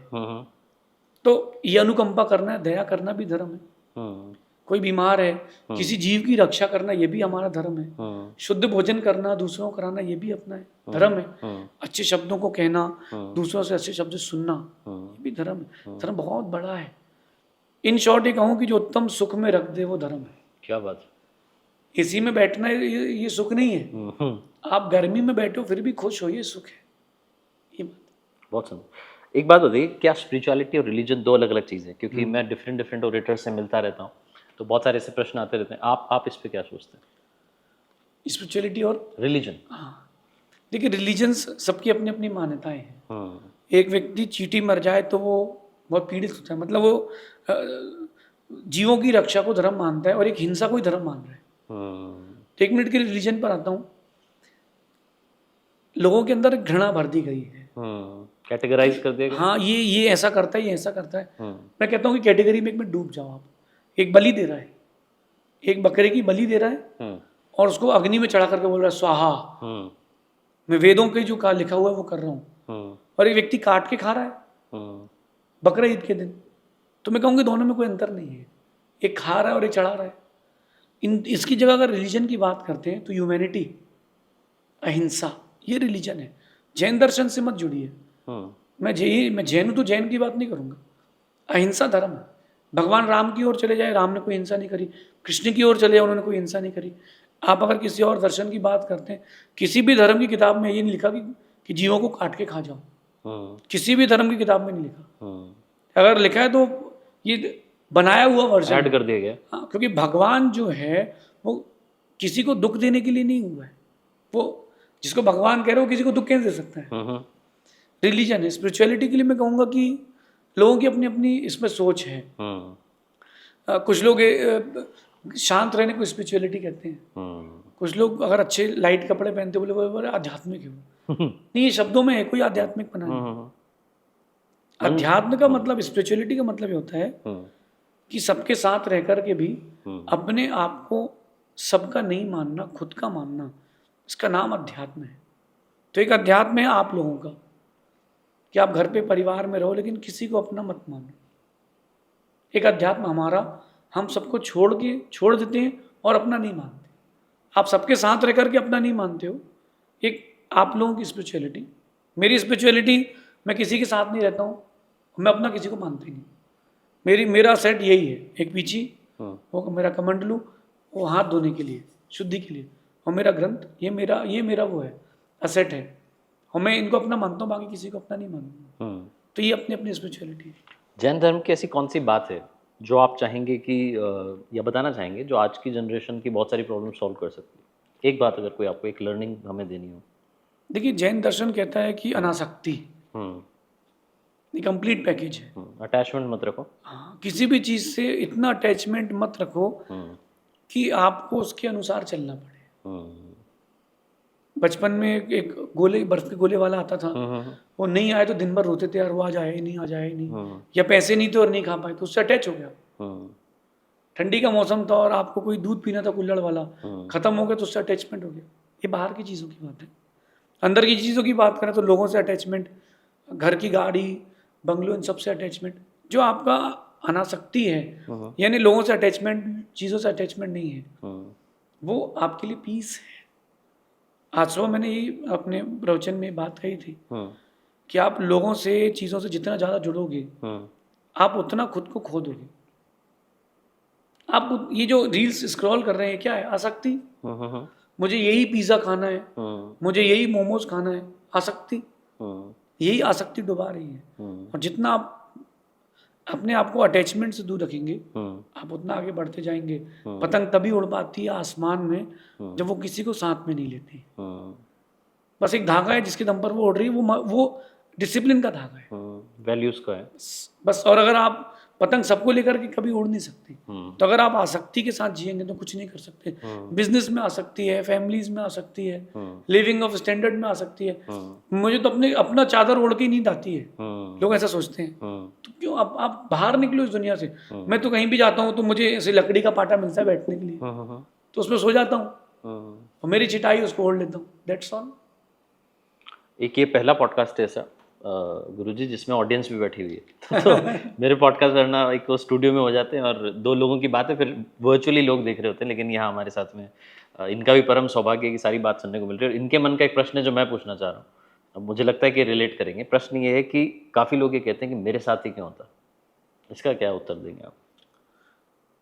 तो ये अनुकंपा करना है, दया करना भी धर्म है। कोई बीमार है, किसी जीव की रक्षा करना, ये भी हमारा धर्म है। शुद्ध भोजन करना, दूसरों को कराना, ये भी अपना है धर्म है। अच्छे शब्दों को कहना, दूसरों से अच्छे शब्द सुनना, ये भी धर्म है। धर्म बहुत बड़ा है। इन शॉर्ट ये कहूँ कि जो उत्तम सुख में रख दे वो धर्म है। क्या बात, इसी में बैठना ये सुख नहीं है। आप गर्मी में बैठो फिर भी खुश हो, ये सुख है। ये बात बहुत सुंदर। एक बात बताइए, क्या स्पिरिचुअलिटी और रिलीजन दो अलग अलग चीज़ें? क्योंकि मैं डिफरेंट ओरेटर से मिलता रहता हूँ, तो बहुत सारे ऐसे प्रश्न आते रहते हैं। आप इस पे क्या सोचते हैं? स्पिरिचुअलिटी और रिलीजन? हाँ, देखिए रिलीजन्स सबकी अपनी अपनी मान्यताएं हैं। एक व्यक्ति चींटी मर जाए तो वो बहुत पीड़ित होता है, मतलब वो जीवों की रक्षा को धर्म मानता है, और एक हिंसा को ही धर्म मान रहा है। 1 मिनट के रिलीजन पर आता हूँ। लोगों के अंदर घृणा भर दी गई है, कैटेगराइज कर दिया गया। हाँ, ये ऐसा करता है, ये ऐसा करता है। मैं कहता हूँ कि कैटेगरी में एक में डूब जाओ आप। एक बलि दे रहा है, एक बकरे की बलि दे रहा है, और उसको अग्नि में चढ़ा करके बोल रहा है स्वाहा, मैं वेदों के जो का लिखा हुआ है वो कर रहा हूँ। और एक व्यक्ति काट के खा रहा है बकरा ईद के दिन। तो मैं कहूँगी दोनों में कोई अंतर नहीं है, एक खा रहा है और एक चढ़ा रहा है। इसकी जगह अगर रिलीजन की बात करते हैं तो ह्यूमैनिटी, अहिंसा, ये रिलीजन है। जैन दर्शन से मत जुड़िए। मैं जैन हूँ तो जैन की बात नहीं करूँगा। अहिंसा धर्म है। भगवान राम की ओर चले जाए, राम ने कोई हिंसा नहीं करी। कृष्ण की ओर चले जाए, उन्होंने कोई हिंसा नहीं करी। आप अगर किसी और दर्शन की बात करते हैं, किसी भी धर्म की किताब में ये नहीं लिखा कि जीवों को काट के खा जाओ। किसी भी धर्म की किताब में नहीं लिखा। अगर लिखा है तो ये बनाया हुआ वर्जन ऐड कर दिया गया। हाँ, क्योंकि भगवान जो है वो किसी को दुख देने के लिए नहीं हुआ है। वो जिसको भगवान कह रहे हो किसी को दुख कैसे दे सकता है? रिलीजन है। स्पिरिचुअलिटी के लिए मैं कहूँगा कि लोगों की अपनी अपनी इसमें सोच है। कुछ लोग शांत रहने को स्पिरिचुअलिटी कहते हैं। कुछ लोग अगर अच्छे लाइट कपड़े पहनते बोले वो आध्यात्मिक है। नहीं, ये शब्दों में है, कोई आध्यात्मिक बना नहीं। अध्यात्म का मतलब, स्पिरिचुअलिटी का मतलब ये होता है कि सबके साथ रह कर के भी अपने आप को सबका नहीं मानना, खुद का मानना, इसका नाम अध्यात्म है। तो एक अध्यात्म है आप लोगों का कि आप घर पे परिवार में रहो लेकिन किसी को अपना मत मानो। एक अध्यात्म हमारा, हम सबको छोड़ देते हैं और अपना नहीं मानते। आप सबके साथ रह करके अपना नहीं मानते हो। एक आप लोगों की स्पिरिचुअलिटी, मेरी स्पिरिचुअलिटी, मैं किसी के साथ नहीं रहता हूँ, मैं अपना किसी को मानता ही नहीं। मेरा सेट यही है, एक पीछी वो मेरा कमंडलू, वो हाथ धोने के लिए, शुद्धि के लिए, और मेरा ग्रंथ, ये मेरा वो है, असेट है, और मैं इनको अपना मानता हूँ, बाकी किसी को अपना नहीं मानता। तो ये अपनी अपनी स्पिरिचुअलिटी है। जैन धर्म की ऐसी कौन सी बात है जो आप चाहेंगे कि या बताना चाहेंगे जो आज की जनरेशन की बहुत सारी प्रॉब्लम सॉल्व कर सकती है? एक बात अगर कोई आपको एक लर्निंग हमें देनी हो। देखिए, जैन दर्शन कहता है कि अनासक्ति कंप्लीट पैकेज है। अटैचमेंट मत रखो। हाँ, किसी भी चीज़ से इतना अटैचमेंट मत रखो कि आपको उसके अनुसार चलना पड़े। बचपन में एक गोले, बर्फ के गोले वाला आता था, वो नहीं आए तो दिन भर रोते थे, यार वो आ जाए ही नहीं, या पैसे नहीं थे और नहीं खा पाए, तो उससे अटैच हो गया। ठंडी का मौसम था और आपको कोई दूध पीना था कुल्हड़ वाला, खत्म हो गया तो उससे अटैचमेंट हो गया। ये बाहर की चीज़ों की बात है। अंदर की चीज़ों की बात करें तो लोगों से अटैचमेंट, घर की गाड़ी, बंगलो, इन सबसे अटैचमेंट। जो आपका अनासक्ति है, यानी लोगों से अटैचमेंट, चीज़ों से अटैचमेंट नहीं है, वो आपके लिए पीस है। आज सुबह मैंने ये अपने प्रवचन में बात कही थी कि आप लोगों से, चीज़ों से जितना ज़्यादा जुड़ोगे, आप उतना खुद को खो दोगे। आप ये जो रील्स स्क्रॉल कर रहे हैं क्या है? आसक्ति। मुझे यही पिज्ज़ा खाना है, मुझे यही मोमोज खाना है, आसक्ति। यही आसक्ति डुबा रही है। और जितना आप अपने आप को अटैचमेंट से दूर रखेंगे, आप उतना आगे बढ़ते जाएंगे। पतंग तभी उड़ पाती है आसमान में जब वो किसी को साथ में नहीं लेती। बस एक धागा है जिसके दम पर वो उड़ रही है, वो डिसिप्लिन का धागा है, वैल्यूज का है बस। और अगर आप पतंग सबको लेकर के कभी उड़ नहीं सकती, तो अगर आप आसक्ति के साथ जिएंगे तो कुछ नहीं कर सकते। बिजनेस में आसक्ति है, फैमिलीज में आसक्ति है, लिविंग ऑफ स्टैंडर्ड में आसक्ति है। मुझे तो अपना चादर ओढ़ के नींद आती है, लोग ऐसा सोचते हैं। तो क्यों आप बाहर निकलो इस दुनिया से। मैं तो कहीं भी जाता हूँ तो मुझे ऐसे लकड़ी का पाटा मिलता है बैठने के लिए, तो उसमें सो जाता हूँ और मेरी चिटाई उसको ओढ़ लेता हूँ, दैट्स ऑल। एक ये पहला पॉडकास्ट है ऐसा गुरुजी जिसमें ऑडियंस भी बैठी हुई है। तो मेरे पॉडकास्ट करना एक तो स्टूडियो में हो जाते हैं और दो लोगों की बातें फिर वर्चुअली लोग देख रहे होते हैं, लेकिन यहाँ हमारे साथ में इनका भी परम सौभाग्य है कि सारी बात सुनने को मिल रही है। और इनके मन का एक प्रश्न है जो मैं पूछना चाह रहा हूँ, अब मुझे लगता है कि रिलेट करेंगे। प्रश्न ये है कि काफ़ी लोग ये कहते हैं कि मेरे साथ ही क्यों होता, इसका क्या उत्तर देंगे आप?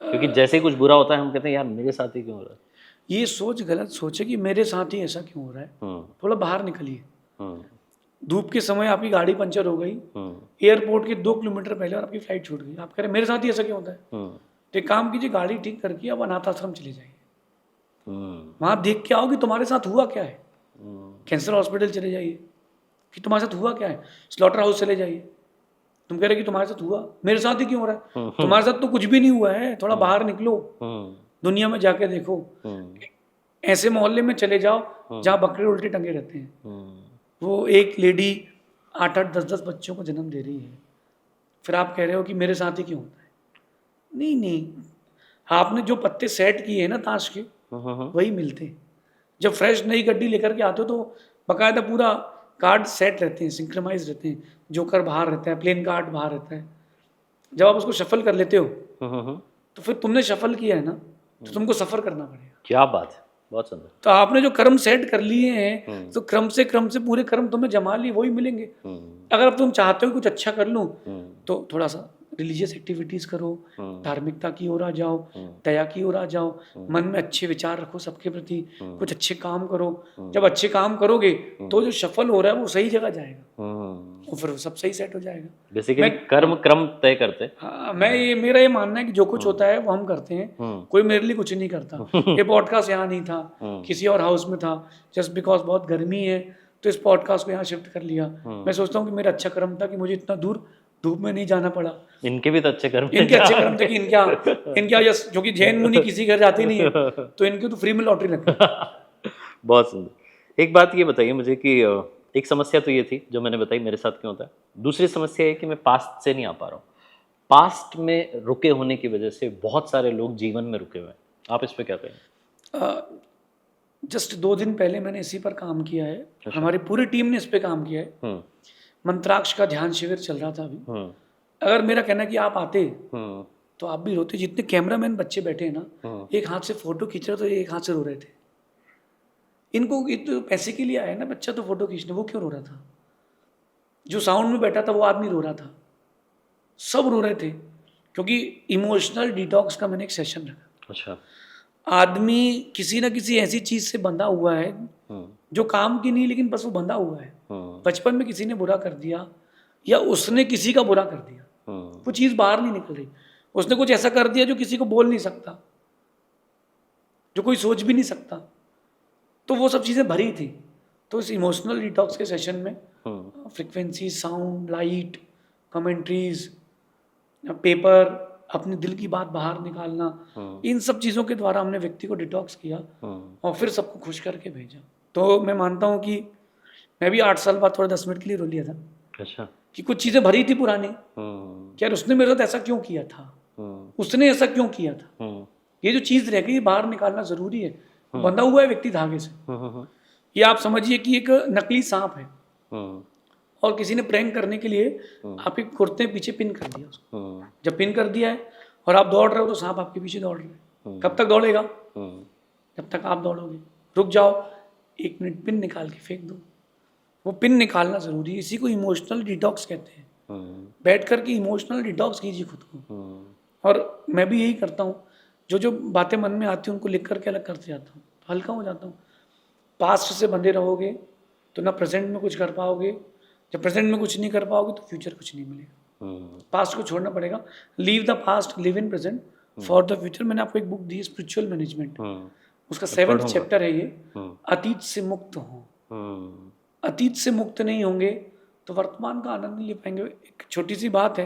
क्योंकि जैसे ही कुछ बुरा होता है हम कहते हैं यार मेरे साथ ही क्यों हो रहा है। ये सोच गलत सोच है कि मेरे साथ ही ऐसा क्यों हो रहा है। थोड़ा बाहर निकलिए। धूप के समय आपकी गाड़ी पंचर हो गई, एयरपोर्ट के 2 किलोमीटर पहले और आपकी फ्लाइट छूट गई, आप कह रहे मेरे साथ ही ऐसा क्यों होता है। तो एक काम कीजिए, गाड़ी ठीक करके अब अनाथ आश्रम चले जाइए, वहां देख के आओ कि तुम्हारे साथ हुआ क्या है। कैंसर हॉस्पिटल चले जाइए कि तुम्हारे साथ हुआ क्या है। स्लॉटर हाउस चले जाइए, तुम कह रहे कि तुम्हारे साथ हुआ, मेरे साथ ही क्यों हो रहा है। तुम्हारे साथ तो कुछ भी नहीं हुआ है, थोड़ा बाहर निकलो, दुनिया में जाके देखो। ऐसे मोहल्ले में चले जाओ जहाँ बकरे उल्टे टंगे रहते हैं, वो एक लेडी 8-8, 10-10 बच्चों को जन्म दे रही है, फिर आप कह रहे हो कि मेरे साथ ही क्यों होता है। नहीं, आपने जो पत्ते सेट किए हैं ना ताश के, वही मिलते हैं। जब फ्रेश नई गड्डी लेकर के आते हो तो बाकायदा पूरा कार्ड सेट रहते हैं, सिंक्रोनाइज रहते हैं, जोकर बाहर रहता है, प्लेन कार्ड बाहर रहता है। जब आप उसको शफल कर लेते हो तो फिर तुमने शफल किया है ना, तो तुमको सफर करना पड़ेगा। क्या बात है, बहुत सुंदर। तो आपने जो कर्म सेट कर लिए हैं तो क्रम से पूरे कर्म तुम्हें जमा लिए, वही मिलेंगे। अगर तुम चाहते हो कुछ अच्छा कर लूं तो थोड़ा सा रिलीजियस एक्टिविटीज करो, धार्मिकता की ओर आ जाओ, दया की ओर आ जाओ, मन में अच्छे विचार रखो सबके प्रति, कुछ अच्छे काम करो। जब अच्छे काम करोगे तो जो सफल हो रहा है वो सही जगह जाएगा और फिर सब सही सेट हो जाएगा। बेसिकली कर्म क्रम तय करते। हाँ, मेरा ये मानना है कि जो कुछ होता है वो हम करते हैं, कोई मेरे लिए कुछ नहीं करता। ये पॉडकास्ट यहाँ नहीं था, किसी और हाउस में था, जस्ट बिकॉज बहुत गर्मी है तो इस पॉडकास्ट को यहाँ शिफ्ट कर लिया। मैं सोचता हूँ कि मेरा अच्छा कर्म था कि मुझे इतना दूर धूप में नहीं जाना पड़ा। इनके भी तो अच्छे कर्म इनके अच्छे कर्म थे कि इनका जो कि जैन मुनि किसी घर जाते नहीं है तो इनके तो फ्री में लॉटरी लगती है। बहुत सुंदर। एक बात ये बताइए मुझे कि एक समस्या तो ये थी जो मैंने बताई मेरे साथ क्यों होता है, दूसरी समस्या है कि मैं पास्ट से नहीं आ पा रहा हूँ। पास्ट में रुके होने की वजह से बहुत सारे लोग जीवन में रुके हुए हैं, आप इस पे क्या कहेंगे? जस्ट 2 दिन पहले मैंने इसी पर काम किया है। हमारी पूरी टीम ने इस पे काम किया है। मंत्राक्ष का ध्यान शिविर चल रहा था अभी। अगर मेरा कहना कि आप आते तो आप भी रोते। जितने कैमरामैन बच्चे बैठे हैं ना, एक हाथ से फोटो खींच रहे तो एक हाथ से रो रहे थे। इनको तो पैसे के लिए आया ना बच्चा तो फोटो खींचने, वो क्यों रो रहा था। जो साउंड में बैठा था वो आदमी रो रहा था, सब रो रहे थे क्योंकि इमोशनल डिटॉक्स का मैंने एक सेशन रखा। अच्छा। आदमी किसी ना किसी ऐसी चीज से बंधा हुआ है जो काम की नहीं, लेकिन बस वो बंधा हुआ है। बचपन में किसी ने बुरा कर दिया या उसने किसी का बुरा कर दिया, वो चीज बाहर नहीं निकल रही। उसने कुछ ऐसा कर दिया जो किसी को बोल नहीं सकता, जो कोई सोच भी नहीं सकता, तो वो सब चीजें भरी थी। तो इस इमोशनल डिटॉक्स के सेशन में frequency, sound, light, commentaries, paper, अपने दिल की बात बाहर निकालना, इन सब चीज़ों के द्वारा हमने व्यक्ति को डिटॉक्स किया और फिर सबको खुश करके भेजा। तो मैं मानता हूँ कि मैं भी 8 साल बाद थोड़ा 10 मिनट के लिए रो लिया था। अच्छा। कि कुछ चीज़ें भरी थी पुरानी कि यार उसने मेरे साथ ऐसा क्यों किया था, उसने ऐसा क्यों किया था। ये जो चीज़ रह गई बाहर निकालना ज़रूरी है। बंधा हुआ है व्यक्ति धागे से। ये आप समझिए कि एक नकली सांप है और किसी ने प्रैंक करने के लिए आपके कुर्ते पीछे पिन कर दिया उसको। जब पिन कर दिया है और आप दौड़ रहे हो तो सांप आपके पीछे दौड़ रहे हैं। कब तक दौड़ेगा? जब तक आप दौड़ोगे। रुक जाओ, 1 मिनट, पिन निकाल के फेंक दो। वो पिन निकालना जरूरी है। इसी को इमोशनल डिटॉक्स कहते हैं। बैठ कर के इमोशनल डिटॉक्स कीजिए खुद को। और मैं भी यही करता हूँ जो बातें मन में आती हैं उनको लिख करके अलग करते जाता हूँ, तो हल्का हो जाता हूँ। पास्ट से बंधे रहोगे तो ना प्रेजेंट में कुछ कर पाओगे, जब प्रेजेंट में कुछ नहीं कर पाओगे तो फ्यूचर कुछ नहीं मिलेगा। पास्ट को छोड़ना पड़ेगा, leave the past, live in present for the future. मैंने आपको एक बुक दी है स्पिरिचुअल मैनेजमेंट, उसका 7th चैप्टर है ये, अतीत से मुक्त हो। अतीत से मुक्त नहीं होंगे तो वर्तमान का आनंद नहीं ले पाएंगे। एक छोटी सी बात है,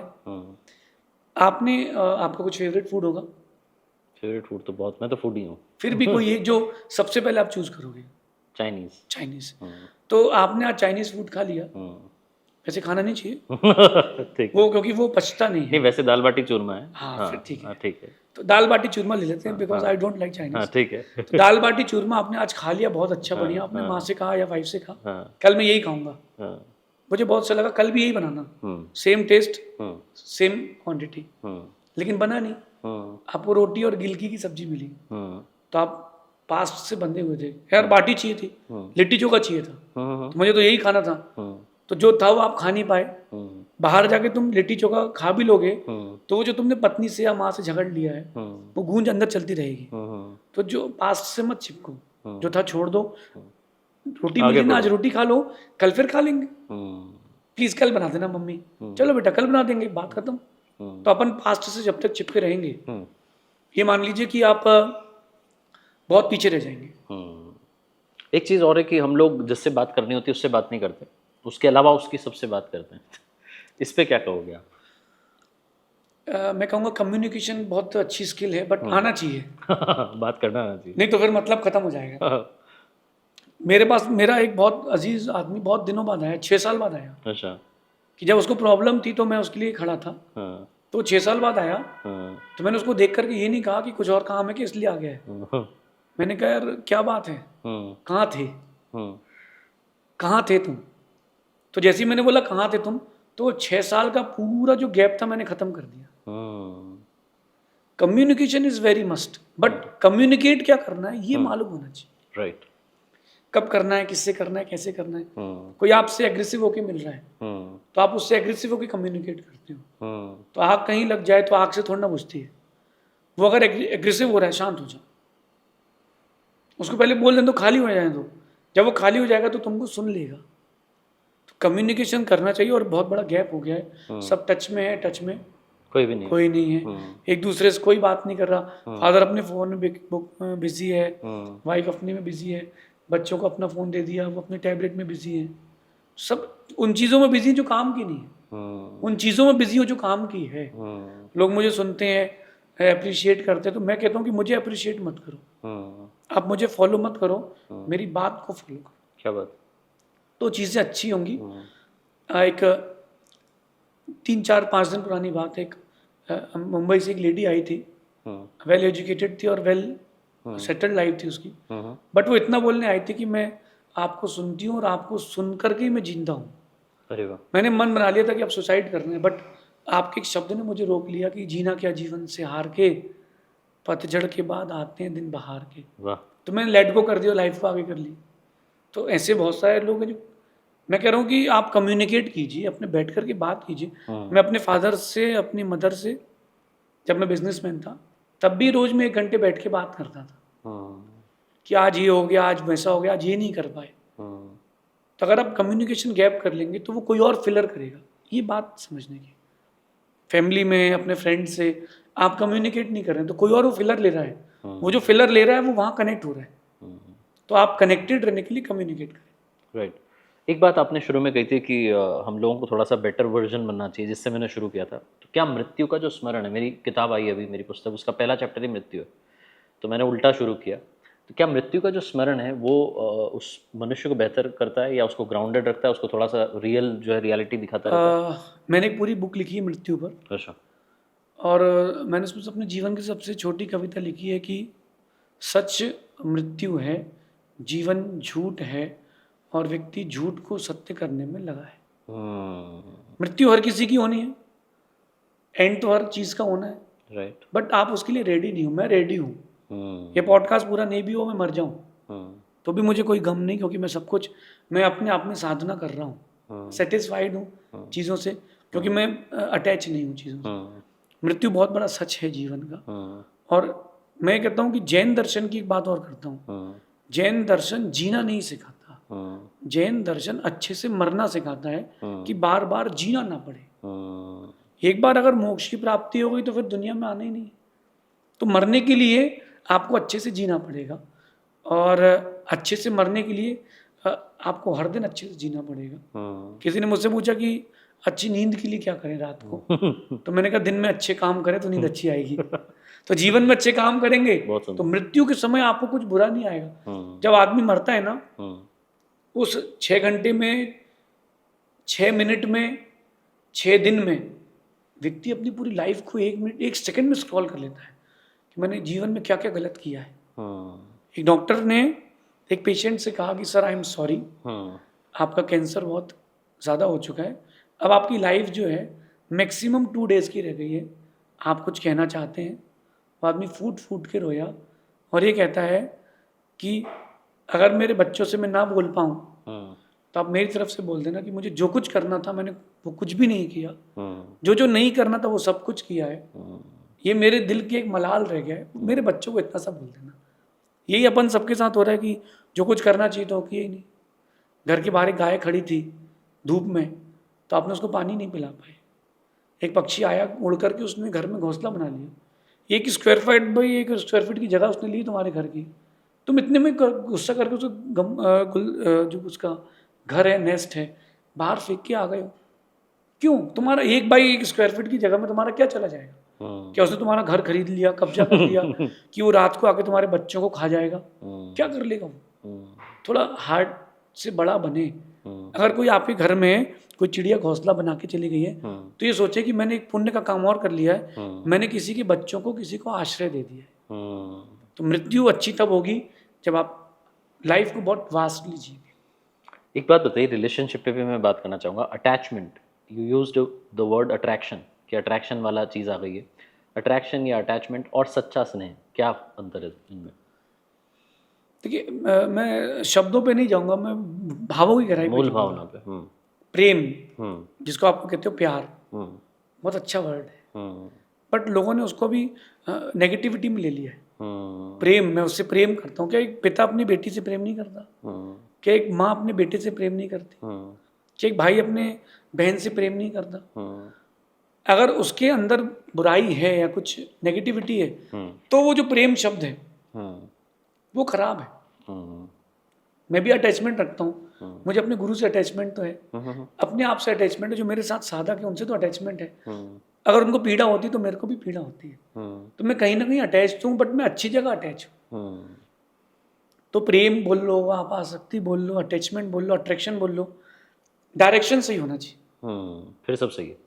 आपका कुछ फेवरेट फूड होगा? फेवरेट फूड तो बहुत, मैं तो फूडी हूँ। फिर भी कोई एक जो सबसे पहले आप चूज करोगे? चाइनीज। तो आपने आज चाइनीज फूड खा लिया, वैसे खाना नहीं चाहिए ठीक वो, क्योंकि वो पचता नहीं है। नहीं, वैसे दाल बाटी चूरमा है। हाँ फिर ठीक है, ठीक है। तो दाल बाटी चूरमा ले लेते हैं, because I don't like Chinese. ठीक है। तो दाल बाटी चूरमा आपने आज खा लिया, बहुत अच्छा, बढ़िया। आपने माँ से कहा या वाइफ से कहा कल मैं यही खाऊंगा, मुझे बहुत अच्छा लगा, कल भी यही बनाना, सेम टेस्ट सेम क्वांटिटी, लेकिन बना नहीं। आपको रोटी और गिलकी की सब्जी मिली, तो आप पास्ट से बंधे हुए थे, यार बाटी चाहिए थी, लिट्टी चोखा चाहिए था, तो मुझे तो यही खाना था, तो जो था वो आप खा नहीं पाए। बाहर जाके तुम लिट्टी चोखा खा भी लोगे तो वो जो तुमने पत्नी से या माँ से झगड़ लिया है वो गूंज अंदर चलती रहेगी। तो जो पास्ट से मत चिपको, जो था छोड़ दो। रोटी मिली ना, आज रोटी खा लो, कल फिर खा लेंगे, प्लीज कल बना देना मम्मी, चलो बेटा कल बना देंगे, बात खत्म। तो अपन पास्ट से जब तक चिपके रहेंगे, ये मान लीजिए कि आप बहुत पीछे रह जाएंगे। एक चीज और है कि हम लोग जिससे बात करनी होती है उससे बात नहीं करते, उसके अलावा उसकी सबसे बात करते हैं। इस पे क्या कहोगे आप? मैं कहूँगा कम्युनिकेशन बहुत अच्छी स्किल है, बट आना चाहिए बात करना आना चाहिए, नहीं तो फिर मतलब खत्म हो जाएगा। मेरे पास मेरा एक बहुत अजीज आदमी बहुत दिनों बाद आया, 6 साल बाद आया। अच्छा। कि जब उसको प्रॉब्लम थी तो मैं उसके लिए खड़ा था, तो 6 साल बाद आया। तो मैंने उसको देख करके ये नहीं कहा कि कुछ और काम है कि इसलिए आ गया है। मैंने कहा यार क्या बात है, कहाँ थे, कहाँ थे तुम? तो जैसे ही मैंने बोला कहाँ थे तुम, तो 6 साल का पूरा जो गैप था मैंने खत्म कर दिया। Communication is very must, but communicate क्या करना है ये मालूम होना चाहिए। राइट। कब करना है, किससे करना है, कैसे करना है। कोई आपसे एग्रेसिव होके मिल रहा है तो आप उससे एग्रेसिव होके कम्युनिकेट करते हो। तो आग कहीं लग जाए तो आग से थोड़ा ना बुझती है। वो अगर एग्रेसिव हो रहा है, शांत हो जाओ, उसको पहले बोल दें तो खाली हो जाए, तो जब वो खाली हो जाएगा तो तुमको सुन लेगा। तो कम्युनिकेशन करना चाहिए, और बहुत बड़ा गैप हो गया है, सब टच में है, टच में कोई नहीं है। एक दूसरे से कोई बात नहीं कर रहा। फादर अपने फोन में बिजी है, वाइफ अपने में बिजी है, बच्चों को अपना फोन दे दिया, वो अपने टैबलेट में बिजी है। सब उन चीज़ों में बिजी जो काम की नहीं है, उन चीज़ों में बिजी हो जो काम की है। लोग मुझे सुनते हैं, अप्रिशिएट करते हैं, तो मैं कहता हूँ कि मुझे अप्रिशिएट मत करो, आप मुझे फॉलो मत करो, मेरी बात को फॉलो करो। क्या बात? तो चीज़ें अच्छी होंगी। एक 3-4-5 दिन पुरानी बात है, मुंबई से एक लेडी आई थी, वेल एजुकेटेड थी और वेल सेटल्ड लाइफ थी उसकी, बट वो इतना बोलने आई थी कि मैं आपको सुनती हूँ और आपको सुन करके ही मैं जिंदा हूँ। अरे वाह। मैंने मन बना लिया था कि आप सुसाइड कर रहे हैं, बट आपके एक शब्द ने मुझे रोक लिया कि जीना क्या जीवन से हार के, पतझड़ के बाद आते हैं दिन बहार के। वाह। तो मैंने लेट गो कर दिया, लाइफ को आगे कर ली। तो ऐसे बहुत सारे लोग हैं जो, मैं कह रहा हूँ कि आप कम्युनिकेट कीजिए, अपने बैठ कर के बात कीजिए। मैं अपने फादर से, अपनी मदर से, जब मैं बिजनेसमैन था तब भी रोज में 1 घंटे बैठ के बात करता था कि आज ये हो गया, आज वैसा हो गया, आज ये नहीं कर पाए। तो अगर आप कम्युनिकेशन गैप कर लेंगे तो वो कोई और फिलर करेगा, ये बात समझने की। फैमिली में, अपने फ्रेंड से आप कम्युनिकेट नहीं कर रहे हैं तो कोई और वो फिलर ले रहा है, वो जो फिलर ले रहा है वो वहाँ कनेक्ट हो रहा है। तो आप कनेक्टेड रहने के लिए कम्युनिकेट करें। राइट। एक बात आपने शुरू में कही थी कि हम लोगों को थोड़ा सा बेटर वर्जन बनना चाहिए, जिससे मैंने शुरू किया था। तो क्या मृत्यु का जो स्मरण है, मेरी किताब आई अभी, मेरी पुस्तक, उसका पहला चैप्टर ही मृत्यु है, तो मैंने उल्टा शुरू किया। तो क्या मृत्यु का जो स्मरण है वो उस मनुष्य को बेहतर करता है या उसको ग्राउंडेड रखता है, उसको थोड़ा सा रियल जो है रियलिटी दिखाता है? मैंने एक पूरी बुक लिखी है मृत्यु पर। अच्छा। और मैंने उसमें अपने जीवन की सबसे छोटी कविता लिखी है कि सच मृत्यु है, जीवन झूठ है, और व्यक्ति झूठ को सत्य करने में लगा है। मृत्यु हर किसी की होनी है, एंड तो हर चीज का होना है, राइट। बट आप उसके लिए रेडी नहीं हो। मैं रेडी हूँ। ये पॉडकास्ट पूरा नहीं भी हो, मैं मर जाऊँ तो भी मुझे कोई गम नहीं, क्योंकि मैं सब कुछ, मैं अपने आप में साधना कर रहा हूँ, सेटिस्फाइड हूँ चीज़ों से, क्योंकि मैं अटैच नहीं हूँ चीज़ों से। मृत्यु बहुत बड़ा सच है जीवन का, और मैं कहता हूँ कि जैन दर्शन की एक बात और करता हूँ। जैन दर्शन जीना नहीं सिखाता, जैन दर्शन अच्छे से मरना सिखाता है कि बार बार जीना ना पड़े। एक बार अगर मोक्ष की प्राप्ति हो गई तो फिर दुनिया में आना ही नहीं। तो मरने के लिए आपको अच्छे से जीना पड़ेगा, और अच्छे से मरने के लिए आपको हर दिन अच्छे से जीना पड़ेगा। किसी ने मुझसे पूछा कि अच्छी नींद के लिए क्या करें रात को, तो मैंने कहा दिन में अच्छे काम करें तो नींद अच्छी आएगी। तो जीवन में अच्छे काम करेंगे तो मृत्यु के समय आपको कुछ बुरा नहीं आएगा। जब आदमी मरता है ना, उस 6 घंटे में, 6 मिनट में, 6 दिन में व्यक्ति अपनी पूरी लाइफ को 1 मिनट 1 सेकंड में स्क्रॉल कर लेता है कि मैंने जीवन में क्या क्या गलत किया है। एक डॉक्टर ने एक पेशेंट से कहा कि सर आई एम सॉरी, आपका कैंसर बहुत ज़्यादा हो चुका है, अब आपकी लाइफ जो है मैक्सिमम 2 डेज़ की रह गई है, आप कुछ कहना चाहते हैं। वो आदमी फूट फूट के रोया और ये कहता है कि अगर मेरे बच्चों से मैं ना बोल पाऊँ तो आप मेरी तरफ से बोल देना कि मुझे जो कुछ करना था मैंने वो कुछ भी नहीं किया, जो जो नहीं करना था वो सब कुछ किया है, ये मेरे दिल की एक मलाल रह गया है, मेरे बच्चों को इतना सा बोल देना। यही अपन सबके साथ हो रहा है कि जो कुछ करना चाहिए तो किया ही नहीं। घर के बाहर एक गाय खड़ी थी धूप में, तो आपने उसको पानी नहीं पिला पाए। एक पक्षी आया उड़ करके, उसने घर में घोंसला बना लिया। 1 स्क्वायर फीट की जगह उसने ली तुम्हारे घर की, तुम इतने में गुस्सा करके उसको जो उसका घर है, नेस्ट है, बाहर फेंक के आ गए हो। क्यों? तुम्हारा 1 बाई 1 स्क्वायर फीट की जगह में तुम्हारा क्या चला जाएगा? क्या उसने तुम्हारा घर खरीद लिया, कब्जा कर लिया कि वो रात को आके तुम्हारे बच्चों को खा जाएगा? क्या कर लेगा वो? थोड़ा हार्ट से बड़ा बने। अगर कोई आपके घर में कोई चिड़िया घोंसला बना के चली गई है तो ये सोचे कि मैंने एक पुण्य का काम और कर लिया है, मैंने किसी के बच्चों को, किसी को आश्रय दे दिया है। तो मृत्यु अच्छी तब होगी जब आप लाइफ को बहुत वास्टली जिए। एक बात बताइए, रिलेशनशिप पे भी मैं बात करना चाहूँगा। Attachment, you used the word attraction, कि अट्रैक्शन वाला चीज़ आ गई है। अट्रैक्शन या अटैचमेंट और सच्चा स्नेह, क्या अंतर है इनमें? देखिए, मैं शब्दों पे नहीं जाऊंगा, मैं भावों की गहराई पे मूल भावना पे। प्रेम, जिसको आपको कहते हो प्यार, बहुत अच्छा वर्ड है, बट लोगों ने उसको भी नेगेटिविटी में ले लिया है। प्रेम, मैं उससे प्रेम करता हूँ। क्या एक पिता अपनी बेटी से प्रेम नहीं करता? क्या एक माँ अपने बेटे से प्रेम नहीं करती? क्या एक भाई अपने बहन से प्रेम नहीं करता? अगर उसके अंदर बुराई है या कुछ नेगेटिविटी है तो वो जो प्रेम शब्द है वो खराब है। मैं भी अटैचमेंट रखता हूँ, मुझे अपने गुरु से अटैचमेंट तो है, अपने आप से अटैचमेंट है, जो मेरे साथ साधक है उनसे तो अटैचमेंट है। अगर उनको पीड़ा होती तो मेरे को भी पीड़ा होती है, तो मैं कहीं ना कहीं अटैच हूँ, बट मैं अच्छी जगह अटैच हूँ। तो प्रेम बोल लो, आप आसक्ति बोल लो, अटैचमेंट बोल लो, अट्रैक्शन बोल लो, डायरेक्शन सही होना चाहिए, फिर सब सही है,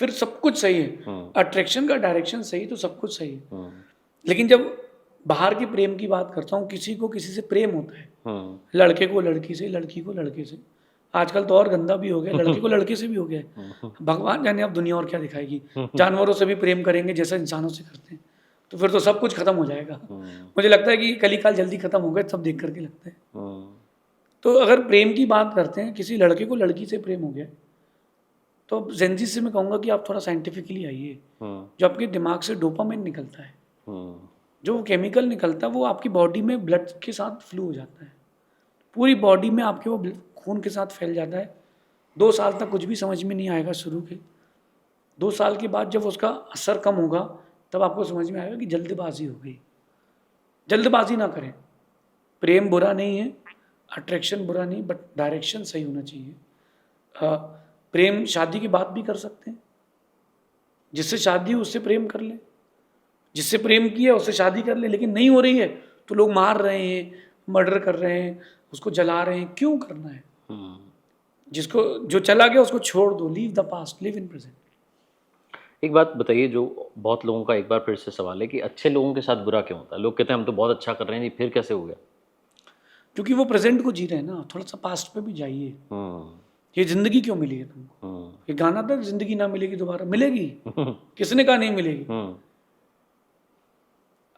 फिर सब कुछ सही है। अट्रैक्शन का डायरेक्शन सही तो सब कुछ सही है। लेकिन जब बाहर के प्रेम की बात करता हूँ, किसी को किसी से प्रेम होता है, लड़के को लड़की से, लड़की को लड़के से, आजकल तो और गंदा भी हो गया, लड़के को लड़के से भी हो गया है। भगवान जाने अब दुनिया और क्या दिखाएगी। जानवरों से भी प्रेम करेंगे जैसा इंसानों से करते हैं, तो फिर तो सब कुछ खत्म हो जाएगा। मुझे लगता है कि कलिकाल जल्दी खत्म हो गए, सब देख करके लगता है। तो अगर प्रेम की बात करते हैं, किसी लड़के को लड़की से प्रेम हो गया, तो जेंजी से मैं कहूँगा कि आप थोड़ा साइंटिफिकली आइए। जो आपके दिमाग से डोपामाइन निकलता है, जो केमिकल निकलता है, वो आपकी बॉडी में ब्लड के साथ फ्लू हो जाता है, पूरी बॉडी में आपके वो खून के साथ फैल जाता है। 2 साल तक कुछ भी समझ में नहीं आएगा शुरू के, 2 साल के बाद जब उसका असर कम होगा तब आपको समझ में आएगा कि जल्दबाजी हो गई। जल्दबाजी ना करें। प्रेम बुरा नहीं है, अट्रैक्शन बुरा नहीं, बट डायरेक्शन सही होना चाहिए। प्रेम शादी की बात भी कर सकते हैं, जिससे शादी हो उससे प्रेम कर ले, जिससे प्रेम किया उससे शादी कर ले। लेकिन नहीं हो रही है तो लोग मार रहे हैं, मर्डर कर रहे हैं, उसको जला रहे हैं। क्यों करना है? जिसको जो चला गया उसको छोड़ दो, leave the past, live in present. एक बात बताइए, जो बहुत लोगों का एक बार फिर से सवाल है कि अच्छे लोगों के साथ बुरा क्यों होता है? लोग कहते हैं हम तो बहुत अच्छा कर रहे हैं, फिर कैसे हो गया? क्योंकि वो प्रेजेंट को जी रहे हैं ना, थोड़ा सा पास्ट पे भी जाइए। ये जिंदगी क्यों मिली है तुमको? ये गाना था, जिंदगी ना मिलेगी दोबारा, मिलेगी। किसने कहा नहीं मिलेगी?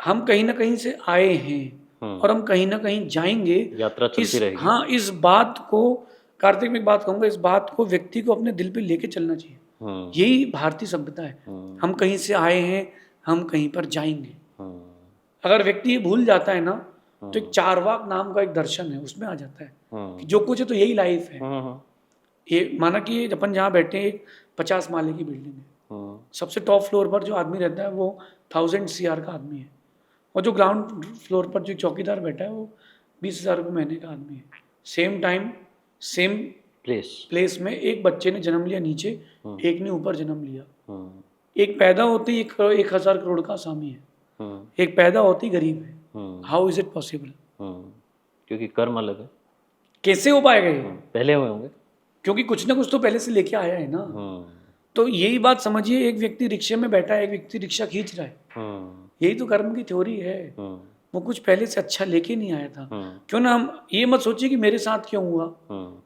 हम कहीं ना कहीं से आए हैं और हम कहीं ना कहीं जाएंगे, यात्रा चलती रहेगी। हाँ, इस बात को, कार्तिक में एक बात कहूंगा, इस बात को व्यक्ति को अपने दिल पे लेके चलना चाहिए। यही भारतीय सभ्यता है। हम कहीं से आए हैं, हम कहीं पर जाएंगे। अगर व्यक्ति ये भूल जाता है ना, तो एक चारवाक नाम का एक दर्शन है, उसमें आ जाता है कि जो कुछ है तो यही लाइफ है। ये माना कि अपन जहाँ बैठे हैं, एक 50 माले की बिल्डिंग है, सबसे टॉप फ्लोर पर जो आदमी रहता है वो 1000 CR का आदमी है, और जो ग्राउंड फ्लोर पर जो चौकीदार बैठा है वो 20,000 रुपये महीने का आदमी है। सेम टाइम सेम प्लेस में एक बच्चे ने जन्म लिया नीचे, एक ने ऊपर जन्म लिया। एक पैदा होते ही 1,000 करोड़ का आसामी है, एक पैदा होते ही गरीब है। How is it possible? क्योंकि कर्म अलग है। कैसे हो पाएगा ये? पहले हुए होंगे, क्योंकि कुछ ना कुछ तो पहले से लेके आया है ना। तो यही बात समझिए, एक व्यक्ति रिक्शे में बैठा है, एक व्यक्ति रिक्शा खींच रहा है, यही तो कर्म की थ्योरी है। वो कुछ पहले से अच्छा लेके नहीं आया था। क्यों ना हम ये मत सोचिए कि मेरे साथ क्यों हुआ,